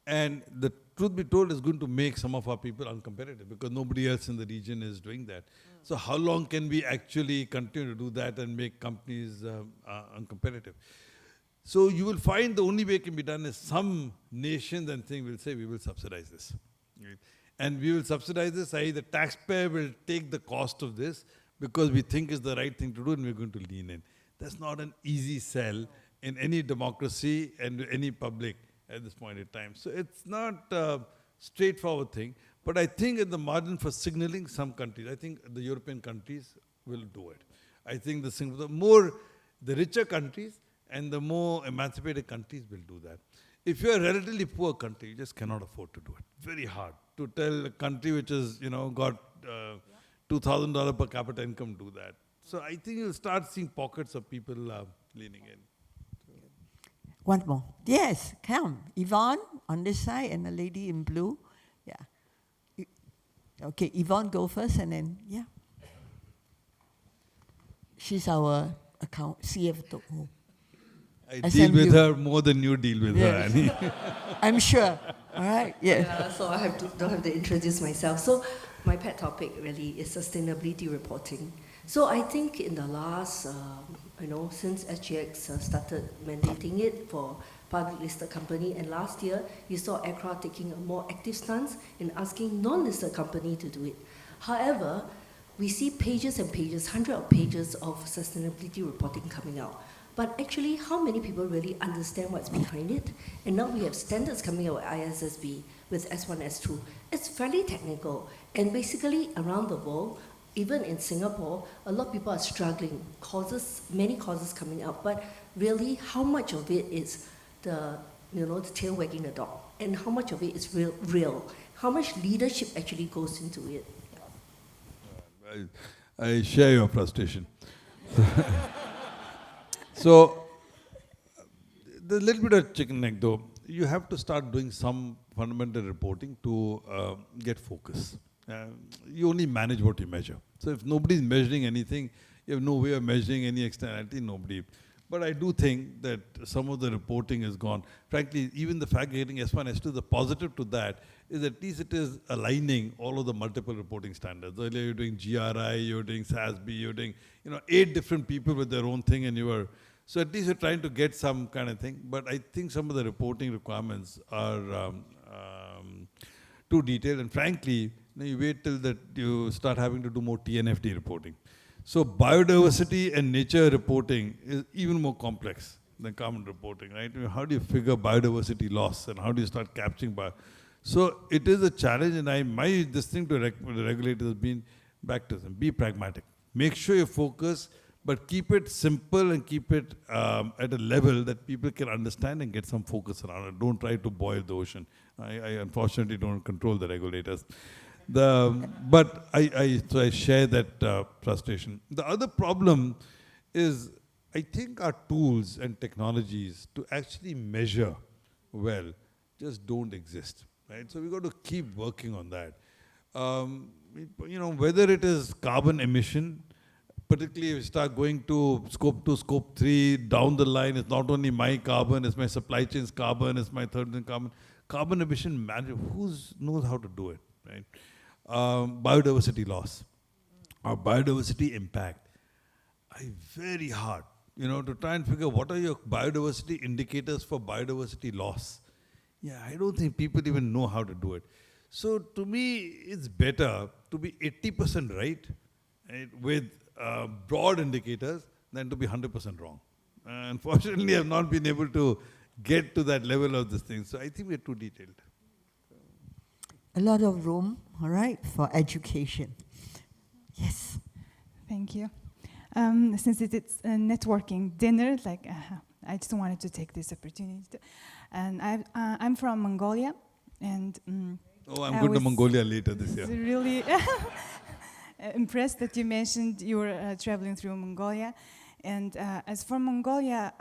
And the truth be told is going to make some of our people uncompetitive because nobody else in the region is doing that. So how long can we actually continue to do that and make companies uncompetitive? So you will find the only way it can be done is some nations and thing will say we will subsidize this. Right? And we will subsidize this, i.e. the taxpayer will take the cost of this because we think it's the right thing to do and we're going to lean in. That's not an easy sell in any democracy and any public at this point in time. So it's not a straightforward thing, but I think at the margin for signaling some countries, I think the European countries will do it. I think the richer countries and the more emancipated countries will do that. If you're a relatively poor country, you just cannot afford to do it. Very hard to tell a country which has, got $2,000 per capita income do that. So I think you'll start seeing pockets of people leaning in. One more. Yes, come. Yvonne on this side and the lady in blue. Yeah. Okay, Yvonne, go first and then, yeah. She's our CFO. I deal with her more than you deal with her, Annie. I'm sure. All right, yes. Yeah, so I don't have to introduce myself. So my pet topic really is sustainability reporting. So I think in the last, since SGX started mandating it for public listed company, and last year you saw ACRA taking a more active stance in asking non-listed company to do it. However, we see pages and pages, hundreds of pages of sustainability reporting coming out. But actually, how many people really understand what's behind it? And now we have standards coming out with ISSB, with S1, S2. It's fairly technical. And basically, around the world, even in Singapore, a lot of people are struggling. Many causes coming out. But really, how much of it is the tail wagging the dog? And how much of it is real? How much leadership actually goes into it? I share your frustration. So, the little bit of chicken neck though, you have to start doing some fundamental reporting to get focus. You only manage what you measure. So if nobody's measuring anything, you have no way of measuring any externality, nobody. But I do think that some of the reporting is gone. Frankly, even the fact getting S1, S2, the positive to that is at least it is aligning all of the multiple reporting standards. Earlier you're doing GRI, you're doing SASB, you're doing 8 different people with their own thing, and so at least you're trying to get some kind of thing. But I think some of the reporting requirements are too detailed, and frankly, you wait till that you start having to do more TNFD reporting. So biodiversity and nature reporting is even more complex than carbon reporting, right? How do you figure biodiversity loss and how do you start capturing So it is a challenge, and this thing to the regulators has been back to them, be pragmatic. Make sure you focus, but keep it simple and keep it at a level that people can understand and get some focus around it. Don't try to boil the ocean. I unfortunately don't control the regulators. But I share that frustration. The other problem is, I think our tools and technologies to actually measure well just don't exist, right? So we've got to keep working on that. Whether it is carbon emission, particularly if you start going to scope 2, scope 3, down the line, it's not only my carbon, it's my supply chain's carbon, it's my third carbon. Carbon emission management, who knows how to do it, right? Biodiversity loss, or biodiversity impact. Very hard, to try and figure what are your biodiversity indicators for biodiversity loss. Yeah, I don't think people even know how to do it. So to me, it's better to be 80% right, with broad indicators than to be 100% wrong. Unfortunately, I've not been able to get to that level of this thing. So I think we're too detailed. A lot of room, all right, for education. Yes. Thank you. Since it's a networking dinner, I just wanted to take this opportunity. And I'm from Mongolia, and I'm going to Mongolia later this year. Really impressed that you mentioned you were traveling through Mongolia. And as for Mongolia,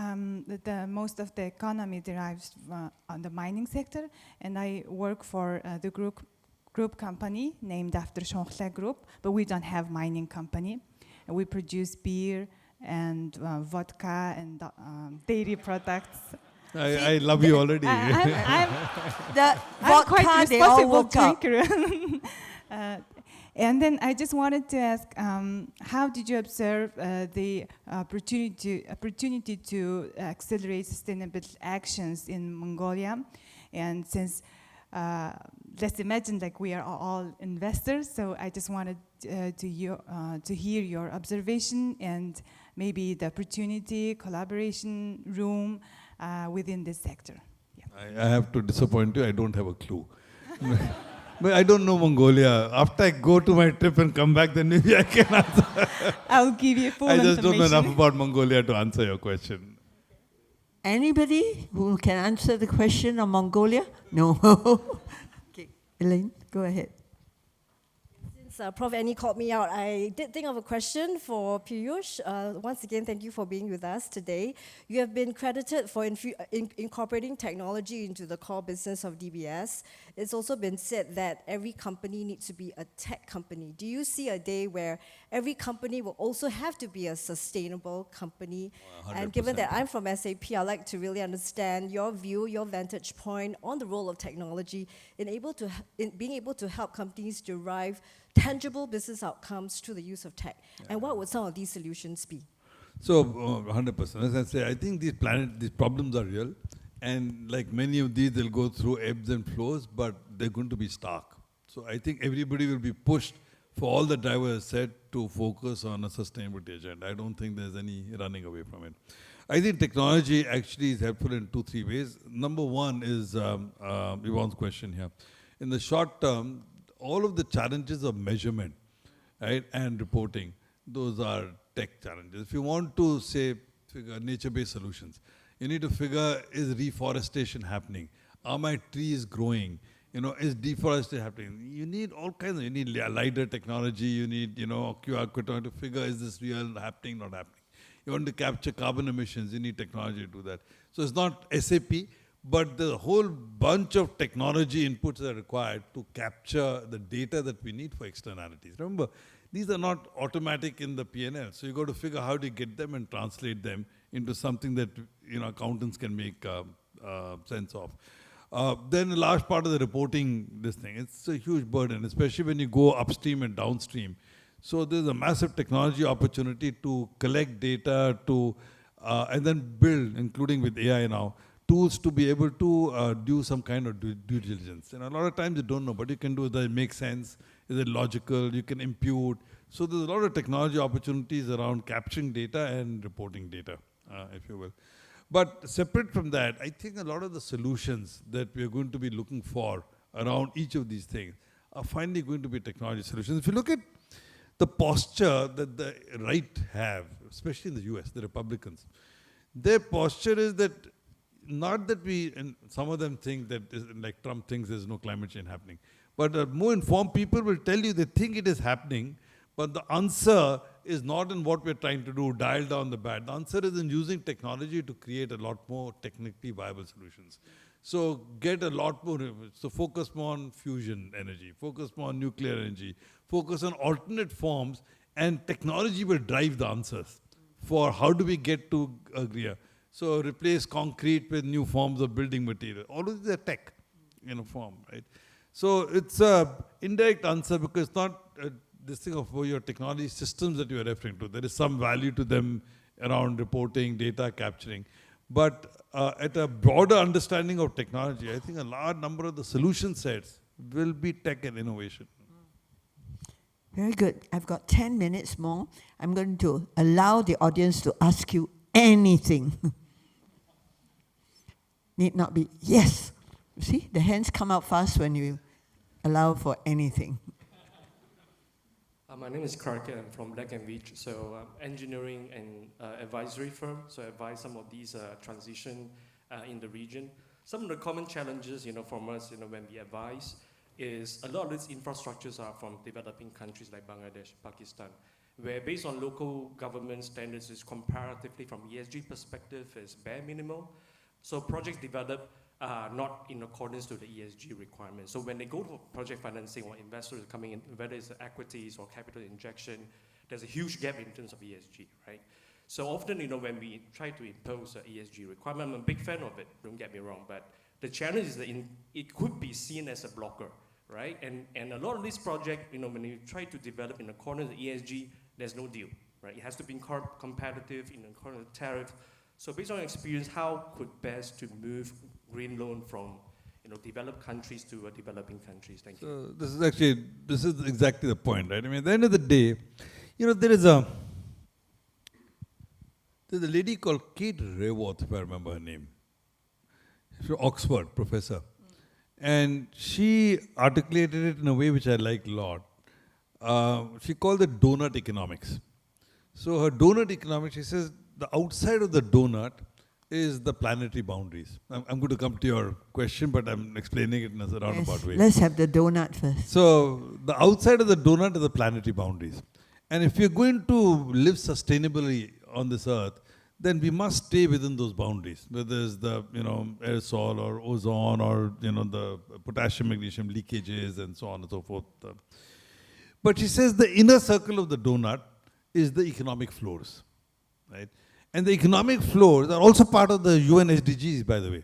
most of the economy derives on the mining sector, and I work for the group company named after 𝗡𝗲𝗁𝗃 Group, but we don't have mining company. And we produce beer and vodka and dairy products. I love you already. I'm vodka, quite they all responsible woke up. drinker. And then I just wanted to ask, how did you observe the opportunity to accelerate sustainable actions in Mongolia? And since, let's imagine we are all investors, so I just wanted to hear your observation and maybe the opportunity, collaboration room within this sector. Yeah. I have to disappoint you, I don't have a clue. But I don't know Mongolia. After I go to my trip and come back, then maybe I can answer. I'll give you full I information. just don't know enough about Mongolia to answer your question. Anybody who can answer the question on Mongolia? No. Okay, Elaine, go ahead. Since Prof. Annie called me out, I did think of a question for Piyush. Once again, thank you for being with us today. You have been credited for incorporating technology into the core business of DBS. It's also been said that every company needs to be a tech company. Do you see a day where every company will also have to be a sustainable company? 100%. And given that I'm from SAP, I'd like to really understand your view, your vantage point on the role of technology in being able to help companies derive tangible business outcomes through the use of tech. Yeah. And what would some of these solutions be? So, 100%. As I say, I think these problems are real. And like many of these, they'll go through ebbs and flows, but they're going to be stark. So I think everybody will be pushed, for all the drivers said, to focus on a sustainability agenda. I don't think there's any running away from it. I think technology actually is helpful in 2-3 ways. Number one is Yvonne's question here. In the short term, all of the challenges of measurement, right, and reporting, those are tech challenges. If you want to, say, figure nature-based solutions, you need to figure, is reforestation happening? Are my trees growing? Is deforestation happening? You need all kinds of, you need LiDAR technology, you need, QR code to figure, is this real, happening, not happening? You want to capture carbon emissions, you need technology to do that. So it's not SAP, but the whole bunch of technology inputs that are required to capture the data that we need for externalities. Remember, these are not automatic in the P&L. So you got to figure how do you get them and translate them into something that accountants can make sense of. Then a large part of the reporting, this thing, it's a huge burden, especially when you go upstream and downstream. So there's a massive technology opportunity to collect data, and then build, including with AI now, tools to be able to do some kind of due diligence. And a lot of times you don't know, but you can do that. It makes sense. Is it logical? You can impute. So there's a lot of technology opportunities around capturing data and reporting data, if you will. But separate from that, I think a lot of the solutions that we are going to be looking for around each of these things are finally going to be technology solutions. If you look at the posture that the right have, especially in the US, the Republicans, their posture is that not that and some of them think that, like Trump thinks there's no climate change happening, but more informed people will tell you they think it is happening, but the answer is not in what we're trying to do, dial down the bad. The answer is in using technology to create a lot more technically viable solutions. So get a lot more, so focus more on fusion energy, focus more on nuclear energy, focus on alternate forms, and technology will drive the answers for how do we get to agree. So replace concrete with new forms of building material. All of these are tech in a form, right? So it's an indirect answer because it's not this thing of your technology systems that you are referring to. There is some value to them around reporting, data capturing. But at a broader understanding of technology, I think a large number of the solution sets will be tech and innovation. Very good. I've got 10 minutes more. I'm going to allow the audience to ask you anything. Need not be, yes. You see, the hands come out fast when you allow for anything. My name is Karthik. I'm from Black & Veatch, so engineering and advisory firm. So I advise some of these transition in the region. Some of the common challenges, from us, when we advise, is a lot of these infrastructures are from developing countries like Bangladesh, Pakistan, where based on local government standards, is comparatively from ESG perspective is bare minimum. So projects developed not in accordance to the ESG requirements. So when they go to project financing or investors are coming in, whether it's equities or capital injection, there's a huge gap in terms of ESG, right? So often, when we try to impose an ESG requirement, I'm a big fan of it, don't get me wrong, but the challenge is that it could be seen as a blocker, right? And a lot of these projects, when you try to develop in accordance with ESG, there's no deal, right? It has to be competitive in accordance with tariff. So based on your experience, how could best to move green loan from developed countries to developing countries? Thank you. So this is exactly the point, right? I mean, at the end of the day, there's a lady called 𝗡𝗲𝗁𝗶𝗴, if I remember her name. She's from Oxford, professor. And she articulated it in a way which I like a lot. She called it donut economics. So her donut economics, she says, the outside of the donut is the planetary boundaries. I'm going to come to your question, but I'm explaining it in a roundabout way. Let's have the donut first. So the outside of the donut is the planetary boundaries. And if we're going to live sustainably on this earth, then we must stay within those boundaries, whether it's the aerosol or ozone or the potassium magnesium leakages and so on and so forth. But she says the inner circle of the donut is the economic floors, right? And the economic floors are also part of the UN SDGs, by the way.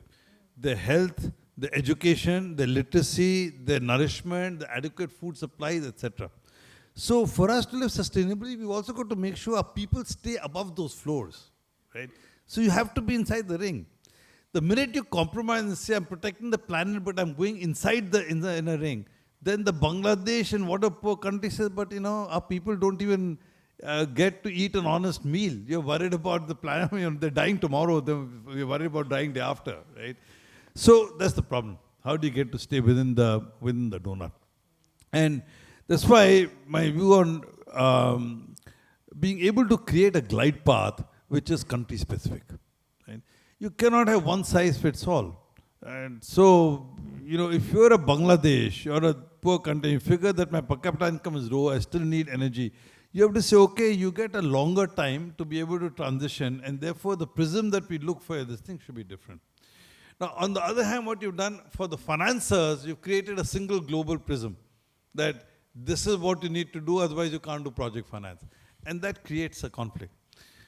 The health, the education, the literacy, the nourishment, the adequate food supplies, etc. So for us to live sustainably, we've also got to make sure our people stay above those floors, right? So you have to be inside the ring. The minute you compromise and say, I'm protecting the planet, but I'm going inside the inner ring, then the Bangladesh and what a poor country says, but our people don't even get to eat an honest meal. You're worried about the planet, they're dying tomorrow, you're worried about dying day after, right? So that's the problem. How do you get to stay within the donut? And that's why my view on being able to create a glide path which is country specific, right? You cannot have one size fits all. And so, if you're a Bangladesh or a poor country, you figure that my per capita income is low, I still need energy. You have to say, okay, you get a longer time to be able to transition, and therefore the prism that we look for this thing should be different. Now, on the other hand, what you've done for the financiers, you've created a single global prism that this is what you need to do, otherwise you can't do project finance. And that creates a conflict.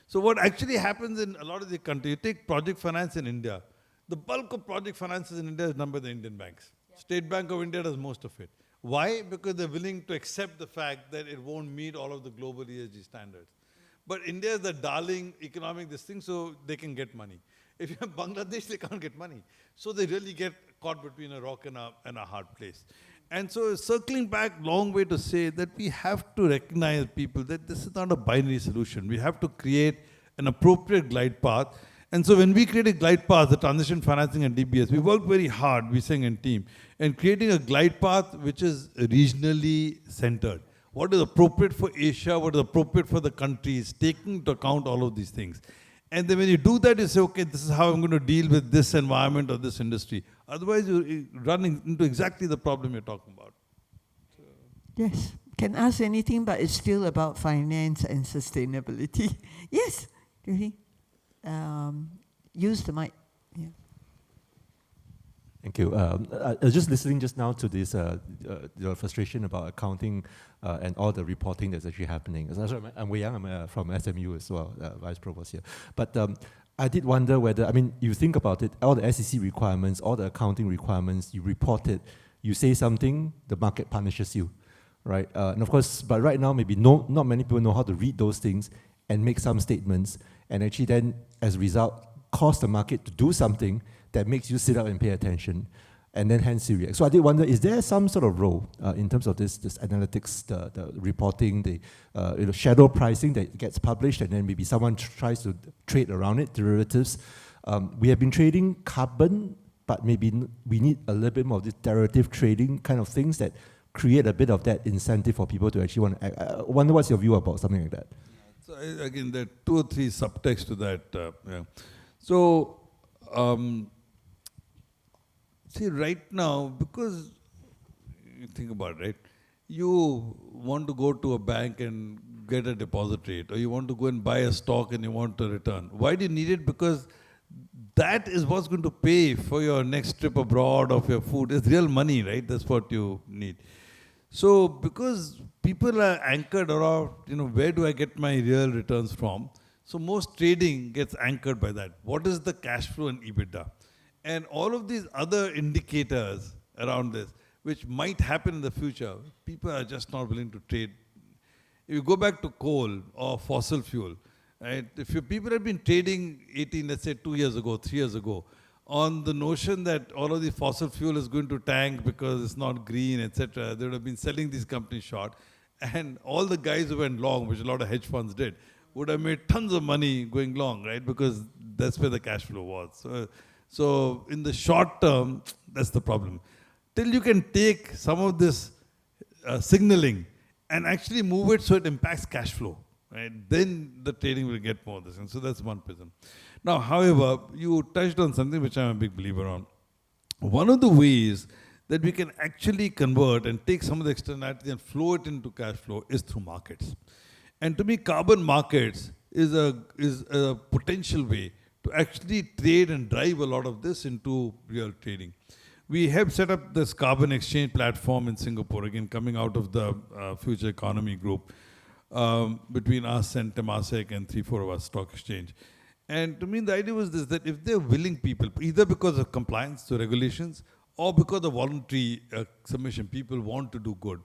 So what actually happens in a lot of the countries, you take project finance in India, the bulk of project finances in India is done by the Indian banks. Yeah. State Bank of India does most of it. Why? Because they're willing to accept the fact that it won't meet all of the global ESG standards. But India is the darling economic this thing, so they can get money. If you have Bangladesh, they can't get money. So they really get caught between a rock and a hard place. And so circling back, long way to say that we have to recognize people that this is not a binary solution. We have to create an appropriate glide path. And so when we create a glide path, the transition financing and DBS, we work very hard, we sing in team, and creating a glide path which is regionally centered. What is appropriate for Asia, what is appropriate for the countries, taking into account all of these things. And then when you do that, you say, okay, this is how I'm going to deal with this environment or this industry. Otherwise, you're running into exactly the problem you're talking about. So. Yes, can ask anything, but it's still about finance and sustainability. Yes, use the mic. Yeah. Thank you. I was just listening just now to this, your frustration about accounting and all the reporting that's actually happening. I'm Wei Yang, I'm from SMU as well, Vice Provost here. But I did wonder whether, you think about it, all the SEC requirements, all the accounting requirements, you report it, you say something, the market punishes you, right? And of course, but right now, maybe not many people know how to read those things and make some statements, and actually then, as a result, cause the market to do something that makes you sit up and pay attention. and then hence you react. So I did wonder, is there some sort of role in terms of this analytics, the reporting, the shadow pricing that gets published, and then maybe someone tries to trade around it, derivatives. We have been trading carbon, but maybe we need a little bit more of this derivative trading kind of things that create a bit of that incentive for people to actually want to act. I wonder what's your view about something like that? So again, there are 2 or 3 subtexts to that. Yeah. So, see, right now, because you think about it, right? You want to go to a bank and get a deposit rate, or you want to go and buy a stock and you want a return. Why do you need it? Because that is what's going to pay for your next trip abroad or for your food. It's real money, right? That's what you need. So, because people are anchored around, where do I get my real returns from? So most trading gets anchored by that. What is the cash flow and EBITDA? And all of these other indicators around this, which might happen in the future, people are just not willing to trade. If you go back to coal or fossil fuel, right? If people have been trading 2 years ago, 3 years ago, on the notion that all of the fossil fuel is going to tank because it's not green, etc., they would have been selling these companies short. And all the guys who went long, which a lot of hedge funds did, would have made tons of money going long, right? Because that's where the cash flow was. So in the short term, that's the problem. Till you can take some of this signaling and actually move it so it impacts cash flow, right? Then the trading will get more of this. And so that's one prism. Now, however, you touched on something which I'm a big believer on. One of the ways that we can actually convert and take some of the externality and flow it into cash flow is through markets. And to me, carbon markets is a potential way to actually trade and drive a lot of this into real trading. We have set up this carbon exchange platform in Singapore, again, coming out of the Future Economy Group, between us and Temasek and 3-4 of us stock exchange. And to me, the idea was this, that if they're willing people, either because of compliance to regulations or because of voluntary submission, people want to do good,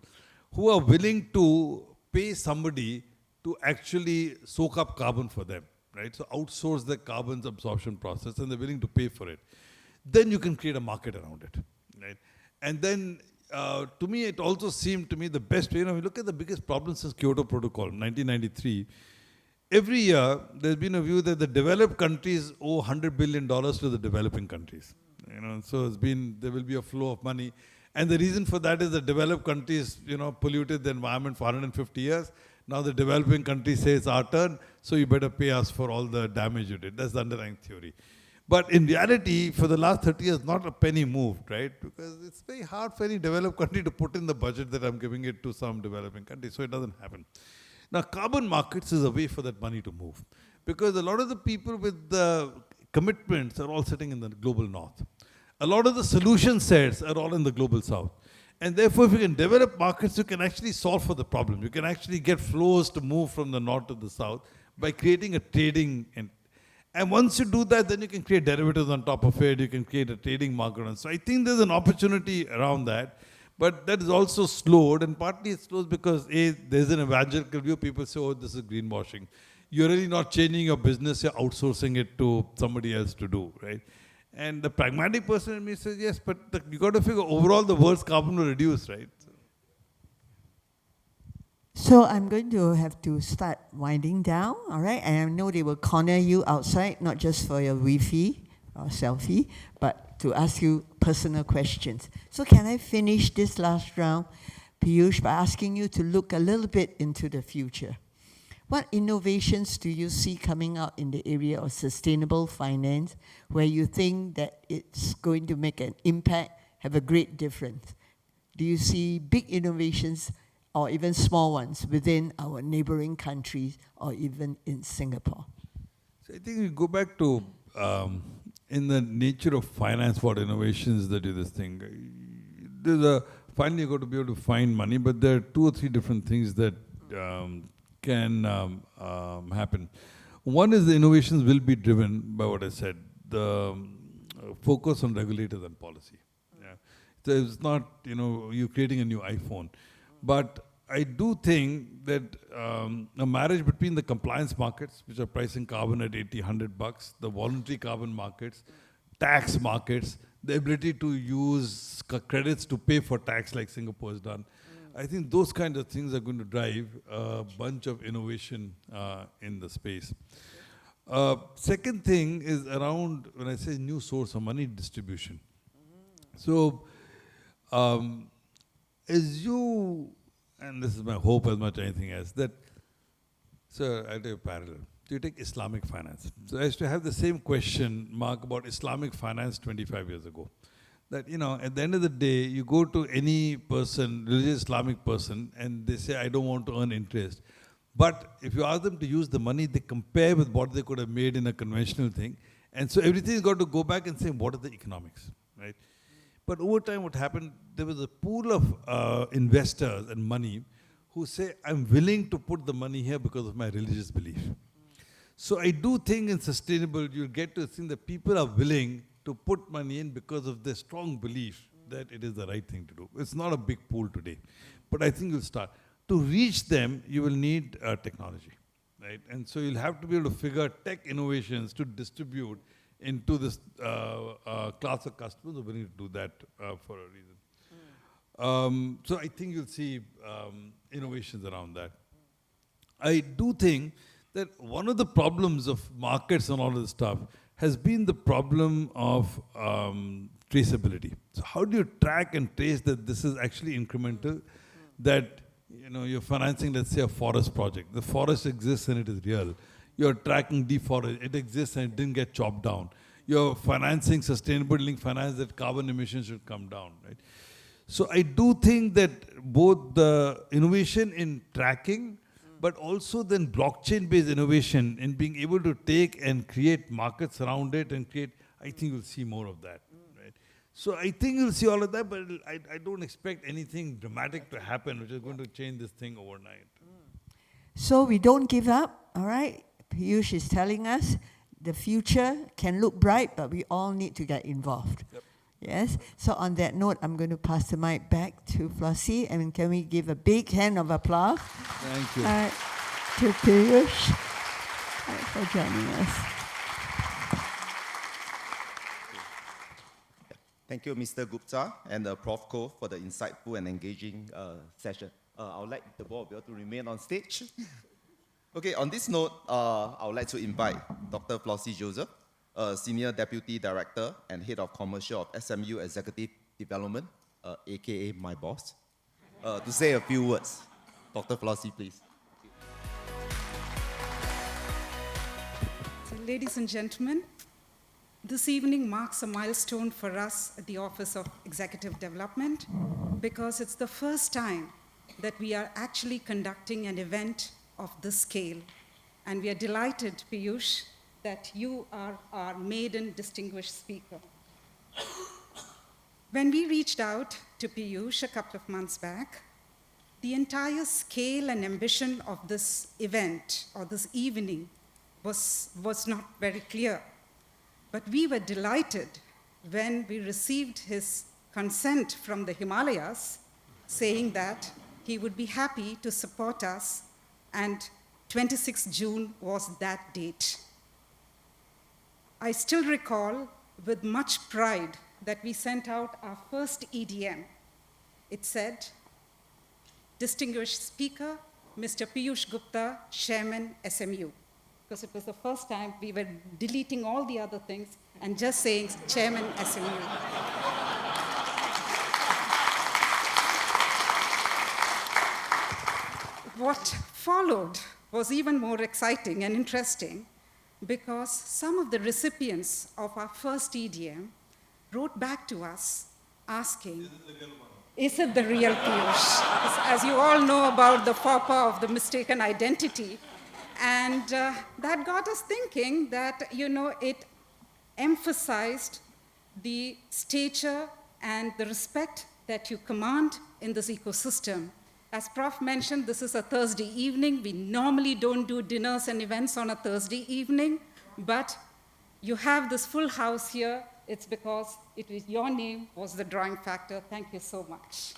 who are willing to pay somebody to actually soak up carbon for them, right? So outsource the carbon absorption process, and they're willing to pay for it. Then you can create a market around it, right? And then, to me, it also seemed to me the best way. We look at the biggest problem since Kyoto Protocol, 1993. Every year, there's been a view that the developed countries owe $100 billion to the developing countries. So there will be a flow of money. And the reason for that is the developed countries, polluted the environment for 150 years. Now the developing countries say it's our turn, so you better pay us for all the damage you did. That's the underlying theory. But in reality, for the last 30 years, not a penny moved, right? Because it's very hard for any developed country to put in the budget that I'm giving it to some developing country, so it doesn't happen. Now, carbon markets is a way for that money to move, because a lot of the people with the commitments are all sitting in the global north. A lot of the solution sets are all in the global south. And therefore, if you can develop markets, you can actually solve for the problem. You can actually get flows to move from the north to the south by creating a trading. And once you do that, then you can create derivatives on top of it. You can create a trading market. So I think there's an opportunity around that. But that is also slowed, and partly it slows because there's an evangelical view. People say, oh, this is greenwashing. You're really not changing your business, you're outsourcing it to somebody else to do, right? And the pragmatic person in me says, yes, but you got to figure overall the world's carbon will reduce, right? So I'm going to have to start winding down, all right? And I know they will corner you outside, not just for your Wi-Fi or selfie, but to ask you personal questions. So can I finish this last round, Piyush, by asking you to look a little bit into the future? What innovations do you see coming out in the area of sustainable finance where you think that it's going to make an impact, have a great difference? Do you see big innovations or even small ones within our neighboring countries or even in Singapore? So I think we go back to in the nature of finance, what innovations that do this thing. Finally you've got to be able to find money, but there are 2 or 3 different things that can happen. One is the innovations will be driven by what I said, the focus on regulators and policy. Yeah. So it's not, you're creating a new iPhone. But I do think that a marriage between the compliance markets, which are pricing carbon at $80, $100, the voluntary carbon markets, tax markets, the ability to use credits to pay for tax like Singapore has done. I think those kinds of things are going to drive a bunch of innovation in the space. Second thing is around, when I say new source of money distribution. So, as you, and this is my hope as much as anything else, that, so I'll take a parallel. You take Islamic finance. So I used to have the same question, Mark, about Islamic finance 25 years ago. That, you know, at the end of the day, you go to any person, religious Islamic person, and they say, I don't want to earn interest. But if you ask them to use the money, they compare with what they could have made in a conventional thing. And so everything's got to go back and say, what are the economics, right? But over time, what happened, there was a pool of investors and money who say, I'm willing to put the money here because of my religious belief. So I do think in sustainable, you'll get to think that people are willing to put money in because of their strong belief that it is the right thing to do. It's not a big pool today, but I think you'll start. To reach them, you will need technology, right? And so you'll have to be able to figure tech innovations to distribute into this class of customers who are willing to do that for a reason. So I think you'll see innovations around that. I do think that one of the problems of markets and all of this stuff has been the problem of traceability. So how do you track and trace that this is actually incremental, that you know, you're financing, let's say, a forest project. The forest exists and it is real. You're tracking deforestation, it exists and it didn't get chopped down. You're financing sustainable linked finance that carbon emissions should come down, right? So I do think that both the innovation in tracking, but also then blockchain-based innovation in being able to take and create markets around it and create, I think you'll see more of that, right? So I think you'll see all of that, but I don't expect anything dramatic to happen which is going to change this thing overnight. So we don't give up, all right? Piyush is telling us the future can look bright, but we all need to get involved. Yep. Yes? So on that note, I'm going to pass the mic back to 𝗲𝗲, and can we give a big hand of applause? Thank you. To Piyush for joining us. Thank you, Mr. Gupta and Prof. Koh for the insightful and engaging session. I would like the both of you to remain on stage. Okay, on this note, I would like to invite Dr. 𝗲𝗲𝗁𝗃𝗍𝗔, Senior Deputy Director and Head of Commercial of SMU Executive Development, aka my boss, to say a few words. Dr. 𝗲𝗲, please. So, ladies and gentlemen, this evening marks a milestone for us at the Office of Executive Development because it's the first time that we are actually conducting an event of this scale. And we are delighted, Piyush, that you are our maiden distinguished speaker. When we reached out to Piyush a couple of months back, the entire scale and ambition of this event or this evening was not very clear. But we were delighted when we received his consent from the Himalayas, saying that he would be happy to support us, and 26 June was that date. I still recall with much pride that we sent out our first EDM. It said, Distinguished Speaker, Mr. Piyush Gupta, Chairman, SMU. Because it was the first time we were deleting all the other things and just saying Chairman, SMU. What followed was even more exciting and interesting because some of the recipients of our first EDM wrote back to us asking, is it the real Piyush? As you all know about the faux pas of the mistaken identity. And that got us thinking that, you know, it emphasized the stature and the respect that you command in this ecosystem. As Prof mentioned, this is a Thursday evening. We normally don't do dinners and events on a Thursday evening, but you have this full house here. It's because it was your name was the drawing factor. Thank you so much.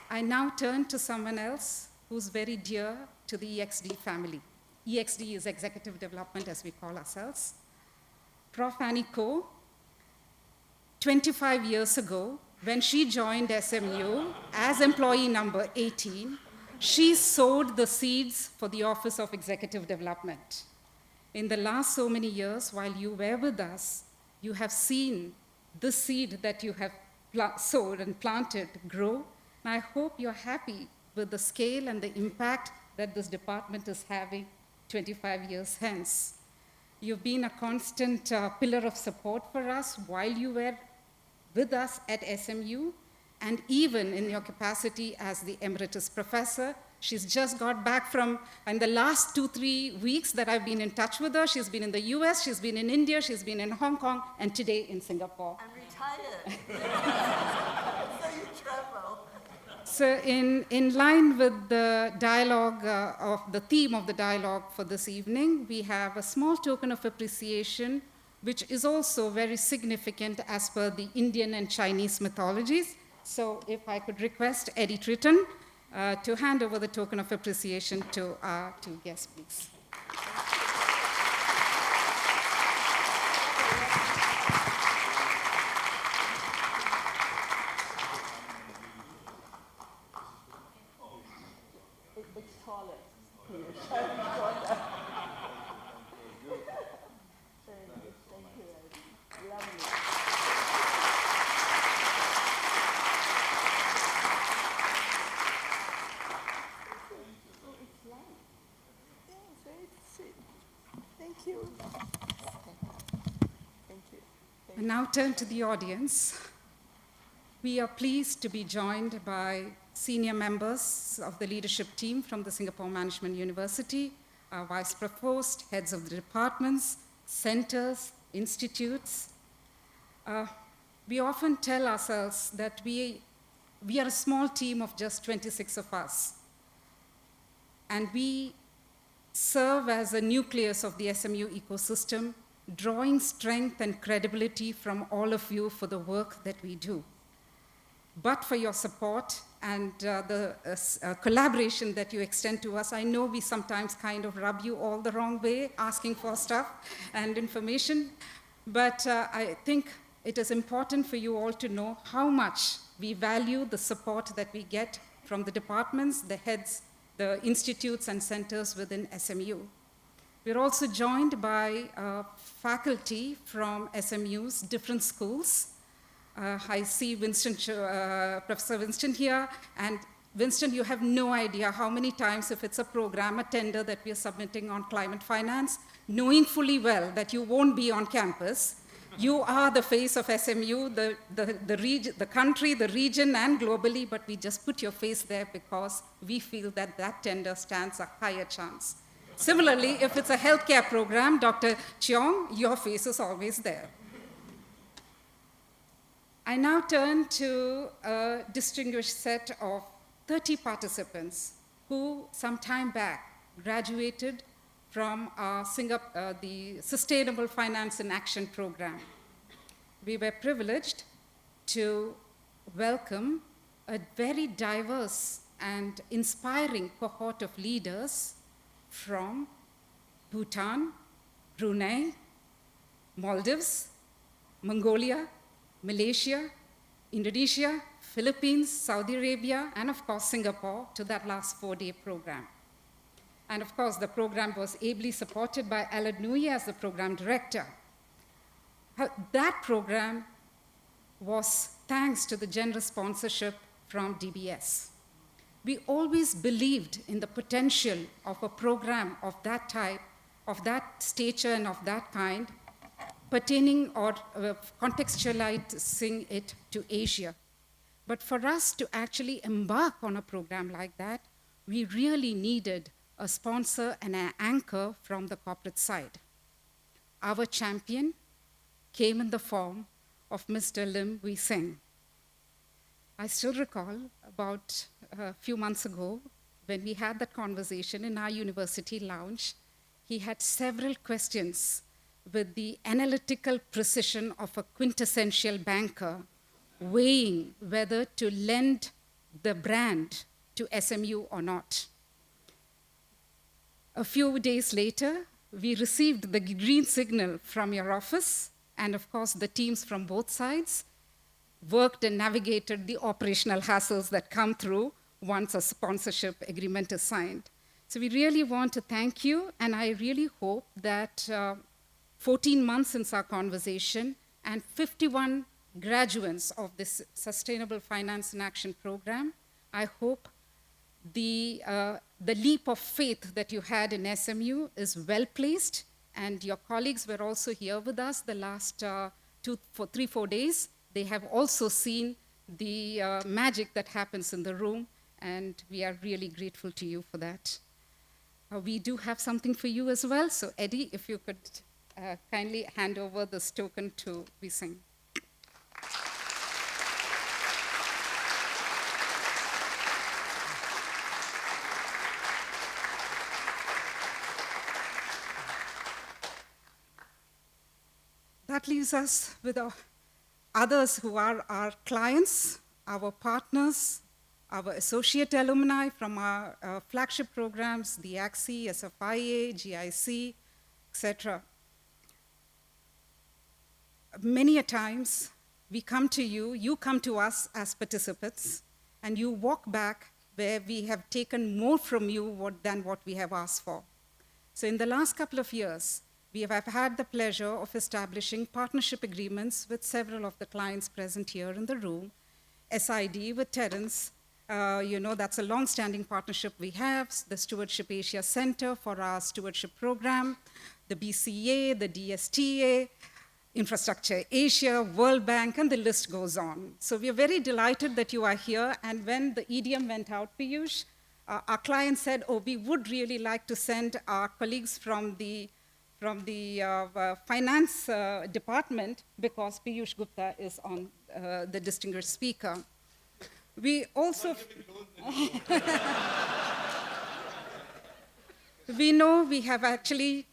I now turn to someone else who's very dear to the EXD family. EXD is Executive Development, as we call ourselves. Prof. Annie Ko, 25 years ago, when she joined SMU as employee number 18, she sowed the seeds for the Office of Executive Development. In the last so many years, while you were with us, you have seen the seed that you have sowed and planted grow. And I hope you're happy with the scale and the impact that this department is having 25 years hence. You've been a constant pillar of support for us while you were with us at SMU, and even in your capacity as the emeritus professor. She's just got back from, in the last 2-3 weeks that I've been in touch with her, she's been in the US, she's been in India, she's been in Hong Kong, and today in Singapore. I'm retired. So you travel. So in line with the dialogue, of the theme of the dialogue for this evening, we have a small token of appreciation, which is also very significant as per the Indian and Chinese mythologies. So if I could request Eddie Tritton to hand over the token of appreciation to our two guests, please. It's taller. Thank you. I now turn to the audience. We are pleased to be joined by senior members of the leadership team from the Singapore Management University, our vice provost, heads of the departments, centers, institutes. We often tell ourselves that we are a small team of just 26 of us, and we serve as a nucleus of the SMU ecosystem, drawing strength and credibility from all of you for the work that we do. But for your support and the collaboration that you extend to us, I know we sometimes kind of rub you all the wrong way, asking for stuff and information, but I think it is important for you all to know how much we value the support that we get from the departments, the heads, the institutes and centers within SMU. We're also joined by faculty from SMU's different schools. I see Professor Winston here, and Winston, you have no idea how many times, if it's a program, a tender that we are submitting on climate finance, knowing fully well that you won't be on campus, you are the face of SMU, the country, the region, and globally, but we just put your face there because we feel that that tender stands a higher chance. Similarly, if it's a healthcare program, Dr. Cheong, your face is always there. I now turn to a distinguished set of 30 participants who some time back graduated from the Sustainable Finance in Action program. We were privileged to welcome a very diverse and inspiring cohort of leaders from Bhutan, Brunei, Maldives, Mongolia, Malaysia, Indonesia, Philippines, Saudi Arabia, and of course Singapore, to that last 4-day program. And of course, the program was ably supported by Alan Nui as the program director. That program was thanks to the generous sponsorship from DBS. We always believed in the potential of a program of that type, of that stature and of that kind, pertaining or contextualizing it to Asia. But for us to actually embark on a program like that, we really needed a sponsor and an anchor from the corporate side. Our champion came in the form of Mr. Lim Wee Seng. I still recall about a few months ago when we had that conversation in our university lounge, he had several questions with the analytical precision of a quintessential banker, weighing whether to lend the brand to SMU or not. A few days later, we received the green signal from your office, and of course, the teams from both sides worked and navigated the operational hassles that come through once a sponsorship agreement is signed. So we really want to thank you, and I really hope that 14 months since our conversation and 51 graduates of this Sustainable Finance in Action program, I hope the leap of faith that you had in SMU is well placed, and your colleagues were also here with us the last 3-4 days. They have also seen the magic that happens in the room, and we are really grateful to you for that. We do have something for you as well, so Eddie, if you could kindly hand over this token to Vising. That leaves us with others who are our clients, our partners, our associate alumni from our flagship programs, the AXI, SFIA, GIC, etc. Many a times, we come to you, you come to us as participants, and you walk back where we have taken more from you than what we have asked for. So in the last couple of years, we have had the pleasure of establishing partnership agreements with several of the clients present here in the room. SID with Terence, that's a long-standing partnership we have, the Stewardship Asia Center for our stewardship program, the BCA, the DSTA, Infrastructure Asia, World Bank, and the list goes on. So we are very delighted that you are here, and when the EDM went out, Piyush, our client said, oh, we would really like to send our colleagues from the finance department because Piyush Gupta is on the distinguished speaker. We also, we know we have actually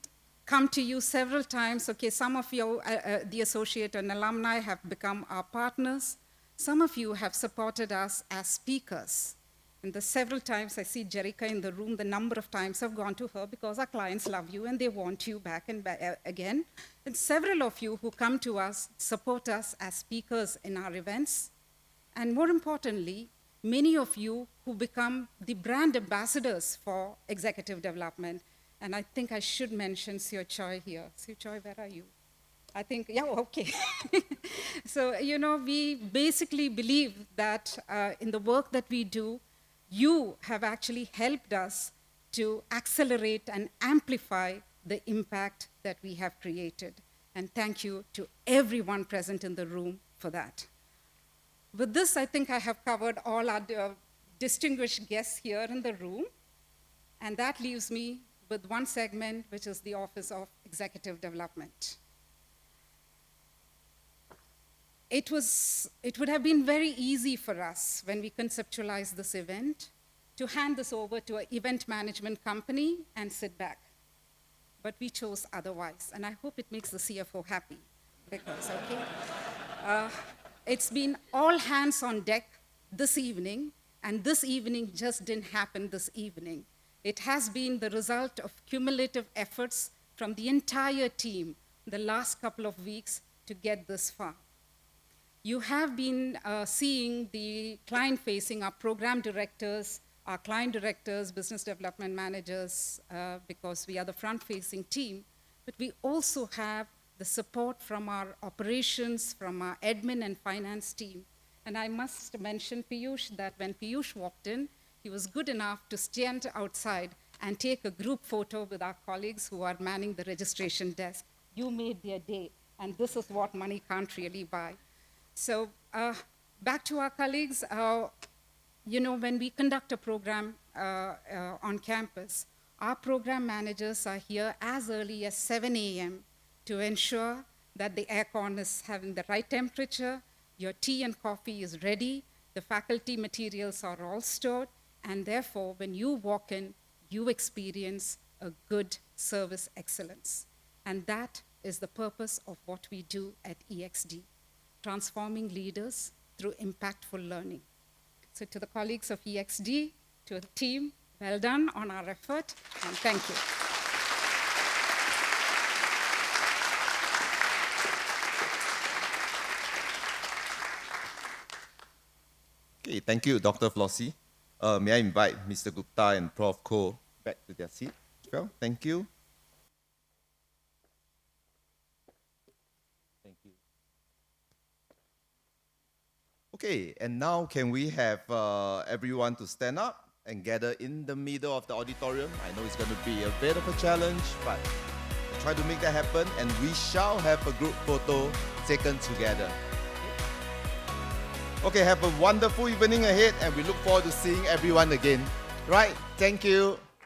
come to you several times. Okay, some of you, the associate and alumni, have become our partners. Some of you have supported us as speakers. And the several times I see Jerica in the room, the number of times I've gone to her because our clients love you and they want you back and back again. And several of you who come to us support us as speakers in our events. And more importantly, many of you who become the brand ambassadors for executive development. And I think I should mention Seo Choi here. Seo Choi, where are you? I think, yeah, okay. So, we basically believe that in the work that we do, you have actually helped us to accelerate and amplify the impact that we have created. And thank you to everyone present in the room for that. With this, I think I have covered all our distinguished guests here in the room. And that leaves me with one segment, which is the Office of Executive Development. It would have been very easy for us when we conceptualized this event to hand this over to an event management company and sit back. But we chose otherwise, and I hope it makes the CFO happy because, okay? It's been all hands on deck this evening, and this evening just didn't happen this evening. It has been the result of cumulative efforts from the entire team the last couple of weeks to get this far. You have been seeing the client-facing, our program directors, our client directors, business development managers, because we are the front-facing team, but we also have the support from our operations, from our admin and finance team. And I must mention Piyush, that when Piyush walked in, he was good enough to stand outside and take a group photo with our colleagues who are manning the registration desk. You made their day, and this is what money can't really buy. So back to our colleagues, when we conduct a program on campus, our program managers are here as early as 7 a.m. to ensure that the aircon is having the right temperature, your tea and coffee is ready, the faculty materials are all stored, and therefore, when you walk in, you experience a good service excellence. And that is the purpose of what we do at EXD. Transforming leaders through impactful learning. So to the colleagues of EXD, to the team, well done on our effort, and thank you. Okay, thank you, Dr. Flossie. May I invite Mr. Gupta and Prof. Ko back to their seat? Well, thank you. Thank you. Okay, and now can we have everyone to stand up and gather in the middle of the auditorium? I know it's going to be a bit of a challenge, but we'll try to make that happen, and we shall have a group photo taken together. Okay, have a wonderful evening ahead, and we look forward to seeing everyone again. Right, thank you.